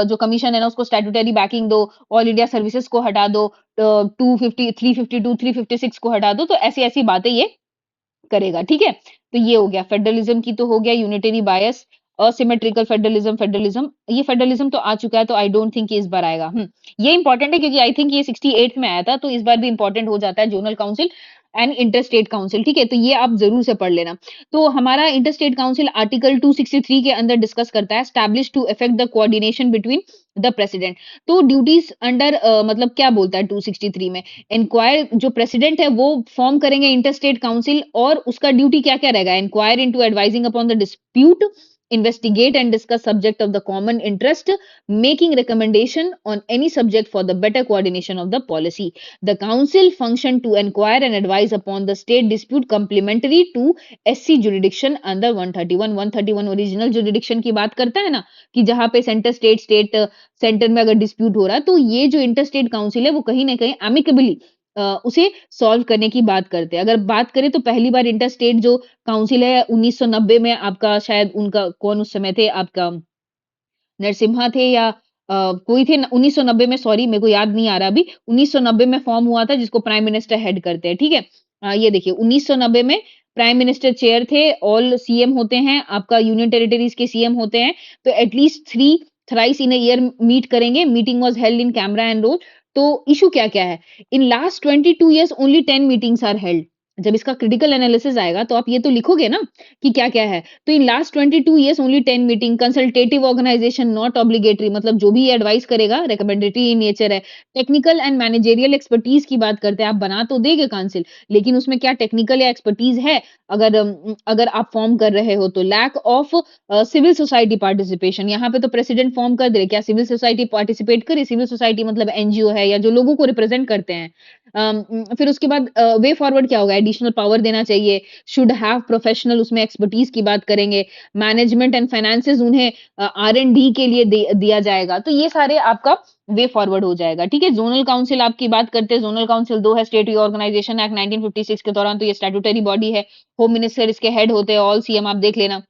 जो कमीशन है ना उसको स्टैट्यूटरी बैकिंग दो, ऑल इंडिया सर्विसेज को हटा दो, 250 352 356 को हटा दो, तो ऐसी ऐसी बातें ये करेगा, ठीक है। तो ये हो गया फेडरलिज्म की, तो हो गया यूनिटरी बायस, असिमेट्रिकल फेडरलिज्म, फेडरलिज्म, ये फेडरलिज्म तो आ चुका है, तो आई डोंट थिंक इस बार आएगा। ये इंपॉर्टेंट है क्योंकि आई थिंक ये 68 में आया था, तो इस बार भी इंपॉर्टेंट हो जाता है, zonal council and interstate council, ठीक है। तो ये आप जरूर से पढ़ लेना। तो हमारा इंटरस्टेट काउंसिल आर्टिकल 263 के अंदर डिस्कस करता है, establish to effect the coordination between the president. तो ड्यूटीज अंडर मतलब क्या बोलता है 263 में, इंक्वायर जो प्रेसिडेंट है वो फॉर्म करेंगे इंटरस्टेट काउंसिल, और उसका ड्यूटी क्या क्या रहेगा, inquire into advising upon the dispute, investigate and discuss subject of the common interest, making recommendation on any subject for the better coordination of the policy. The council function to inquire and advise upon the state dispute complementary to SC jurisdiction under 131 131 original jurisdiction की बात करता है ना, कि जहां पे centre में अगर डिस्प्यूट हो रहा है तो ये जो इंटर स्टेट काउंसिल है वो कहीं ना कहीं amicably उसे सॉल्व करने की बात करते हैं। अगर बात करें तो पहली बार इंटर स्टेट जो काउंसिल है 1990 में आपका शायद उनका कौन उस समय थे आपका नरसिम्हा थे या कोई थे 1990 में सॉरी मेरे को याद नहीं आ रहा अभी 1990 में फॉर्म हुआ था जिसको प्राइम मिनिस्टर हेड करते हैं ठीक है ये देखिए 1990 में प्राइम मिनिस्टर चेयर थे ऑल सीएम होते हैं आपका यूनियन टेरिटरीज के सीएम होते हैं तो at least three thrice in year meet करेंगे meeting was held in camera and role तो इशू क्या क्या है in last 22 years only 10 meetings are held जब इसका क्रिटिकल एनालिसिस आएगा तो आप ये तो लिखोगे ना कि क्या क्या है तो in last 22 years only 10 meeting consultative organisation not obligatory मतलब जो भी ये एडवाइस करेगा रिकमेंडेटरी इन नेचर है टेक्निकल एंड मैनेजेरियल एक्सपर्टीज की बात करते हैं आप बना तो देंगे काउंसिल लेकिन उसमें क्या टेक्निकल या एक्सपर्टीज है अगर आप फॉर्म कर रहे हो तो lack of civil society participation यहाँ पे तो प्रेसिडेंट फॉर्म कर दे क्या सिविल सोसाइटी पार्टिसिपेट करे सिविल सोसाइटी मतलब एनजीओ है या जो लोगों को रिप्रेजेंट करते हैं फिर उसके बाद वे फॉरवर्ड क्या होगा एडिशनल पावर देना चाहिए शुड हैव प्रोफेशनल उसमें एक्सपर्टीज की बात करेंगे मैनेजमेंट एंड फाइनेंसेस उन्हें R&D के लिए दिया जाएगा तो ये सारे आपका वे फॉरवर्ड हो जाएगा ठीक है जोनल काउंसिल आपकी बात करते हैं जोनल काउंसिल दो है स्टेट ऑर्गेनाइजेशन एक्ट 1956 के दौरान तो ये स्टैट्यूटरी बॉडी है होम मिनिस्टर इसके हेड होते हैं ऑल सीएम आप देख लेना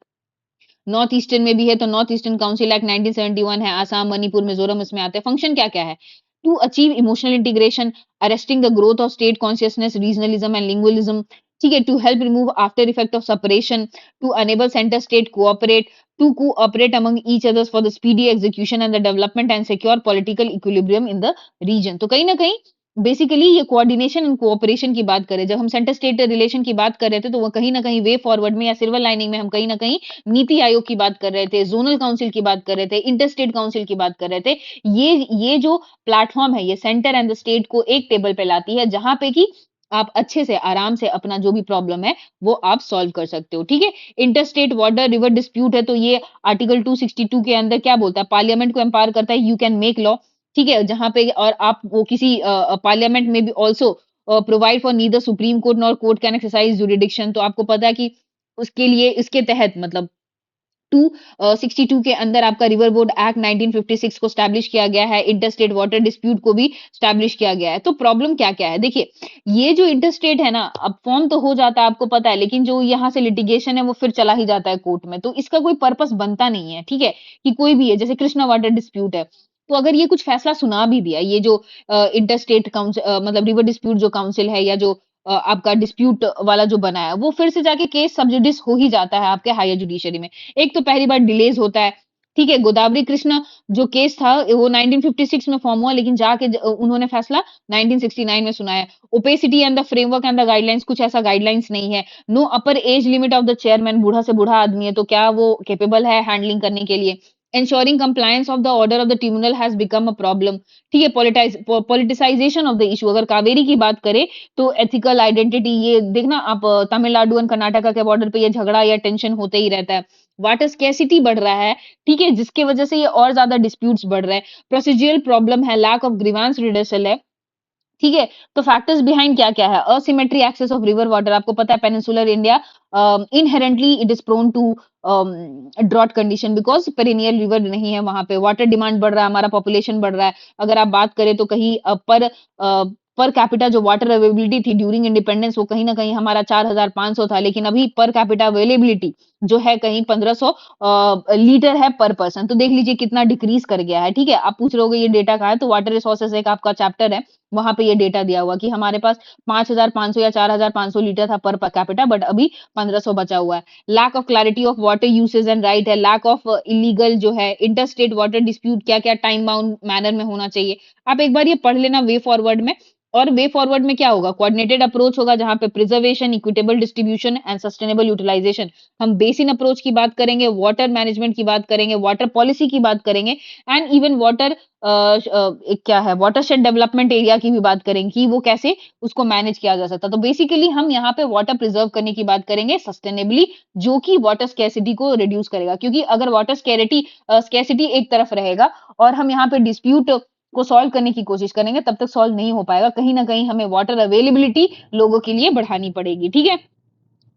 नॉर्थ ईस्टर्न में भी है तो नॉर्थ ईस्टर्न काउंसिल एक्ट 1971 है आसाम मणिपुर मिजोरम इसमें आते हैं फंक्शन क्या क्या है to achieve emotional integration arresting the growth of state consciousness regionalism and lingualism ठीक है to help remove after effect of separation to enable centre state cooperate to cooperate among each others for the speedy execution and the development and secure political equilibrium in the region तो कहीं ना कहीं basically ये coordination and cooperation की बात करें जब हम सेंटर स्टेट रिलेशन की बात कर रहे थे तो वो कहीं ना कहीं वे फॉरवर्ड में या सिल्वर लाइनिंग में हम कहीं ना कहीं नीति आयोग की बात कर रहे थे जोनल काउंसिल की बात कर रहे थे इंटर स्टेट काउंसिल की बात कर रहे थे ये जो प्लेटफॉर्म है ये सेंटर एंड द स्टेट को एक टेबल पे लाती है जहां पे कि आप अच्छे से आराम से अपना जो भी प्रॉब्लम है वो आप सॉल्व कर सकते हो ठीक है inter state water river dispute है तो ये आर्टिकल 262 के अंदर क्या बोलता है पार्लियामेंट को एम्पावर करता है यू कैन मेक लॉ ठीक है जहां पे और आप वो किसी पार्लियामेंट में भी also provide for neither supreme court nor court can exercise jurisdiction तो आपको पता है कि उसके लिए इसके तहत मतलब 262 के अंदर आपका रिवर बोर्ड एक्ट 1956 को स्टैब्लिश किया गया है इंटरस्टेट वाटर डिस्प्यूट को भी स्टैब्लिश किया गया है तो प्रॉब्लम क्या क्या है देखिए ये जो इंटरस्टेट है ना अब फॉर्म तो हो जाता है आपको पता है लेकिन जो यहाँ से लिटिगेशन है वो फिर चला ही जाता है कोर्ट में तो इसका कोई पर्पस बनता नहीं है ठीक है कि कोई भी है जैसे कृष्णा वाटर डिस्प्यूट है तो अगर ये कुछ फैसला सुना भी दिया ये जो इंटरस्टेट काउंसिल मतलब रिवर डिस्प्यूट जो काउंसिल है या जो आपका डिस्प्यूट वाला जो बना है वो फिर से जाके केस सब जुडिस हो ही जाता है आपके हायर जुडिशरी में एक तो पहली बार डिलेज होता है ठीक है गोदावरी कृष्णा जो केस था वो 1956 में फॉर्म हुआ लेकिन जाके उन्होंने फैसला 1969 में सुनाया opacity and the framework and the guidelines कुछ ऐसा गाइडलाइंस नहीं है no upper age limit of the chairman बूढ़ा से बूढ़ा आदमी है तो क्या वो कैपेबल है हैंडलिंग करने के लिए ensuring compliance of the order of the tribunal has become a problem ठीक है पॉलिटिसाइजेशन ऑफ द इशू अगर कावेरी की बात करें तो एथिकल आइडेंटिटी ये देखना आप तमिलनाडु एंड कर्नाटका के बॉर्डर पे ये झगड़ा या टेंशन होते ही रहता है वाटर स्केसिटी बढ़ रहा है ठीक है जिसकी वजह से ये और ज्यादा डिस्प्यूट्स बढ़ रहे हैं प्रोसीजरल प्रॉब्लम है लैक ऑफ ग्रीवांस रिडर्सल है ठीक है तो फैक्टर्स बिहाइंड क्या क्या है asymmetry access of river water आपको पता है peninsular India inherently it is prone to drought condition because perennial river नहीं है वहां पे वाटर डिमांड बढ़ रहा है हमारा पॉपुलेशन बढ़ रहा है अगर आप बात करें तो कहीं पर कैपिटा जो वाटर अवेलेबिलिटी थी ड्यूरिंग इंडिपेंडेंस वो कहीं ना कहीं हमारा 4500 था लेकिन अभी पर कैपिटा अवेलेबिलिटी जो है कहीं 1500 लीटर है पर पर्सन तो देख लीजिए कितना डिक्रीज कर गया है ठीक है आप पूछ रहे होगे ये डेटा कहाँ है तो वाटर रिसोर्सेज एक आपका चैप्टर है वहां पे ये डेटा दिया हुआ कि हमारे पास 5500 या 4500 लीटर था पर कैपिटा बट अभी 1500 बचा हुआ है lack of clarity of water usage and right है लैक ऑफ इलीगल जो है इंटरस्टेट वाटर डिस्प्यूट क्या क्या टाइम बाउंड मैनर में होना चाहिए आप एक बार ये पढ़ लेना वे फॉरवर्ड में और वे फॉरवर्ड में क्या होगा कोऑर्डिनेटेड अप्रोच होगा जहां पे preservation equitable distribution and sustainable utilisation हम बेसिन अप्रोच की बात करेंगे वाटर मैनेजमेंट की बात करेंगे वाटर पॉलिसी की बात करेंगे एंड इवन वाटर क्या है वाटरशेड डेवलपमेंट एरिया की भी बात करेंगे कि वो कैसे उसको मैनेज किया जा सकता तो बेसिकली हम यहाँ पे वाटर प्रिजर्व करने की बात करेंगे सस्टेनेबली जो कि वाटर स्कैसिटी को रिड्यूस करेगा क्योंकि अगर वाटर स्कैसिटी एक तरफ रहेगा और हम यहाँ पे डिस्प्यूट को सॉल्व करने की कोशिश करेंगे तब तक सॉल्व नहीं हो पाएगा कहीं ना कहीं हमें वाटर अवेलेबिलिटी लोगों के लिए बढ़ानी पड़ेगी ठीक है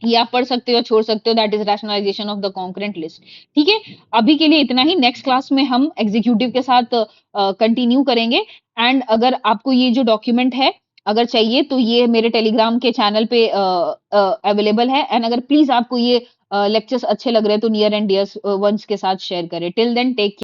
ये आप पढ़ सकते हो छोड़ सकते हो that is rationalisation of the concurrent list ठीक है अभी के लिए इतना ही नेक्स्ट क्लास में हम एग्जीक्यूटिव के साथ कंटिन्यू करेंगे एंड अगर आपको ये जो डॉक्यूमेंट है अगर चाहिए तो ये मेरे टेलीग्राम के चैनल पे अवेलेबल है। एंड अगर प्लीज़ आपको ये लेक्चर्स अच्छे लग रहे हैं तो नियर एंड डियर वंस के साथ शेयर करें। Till then take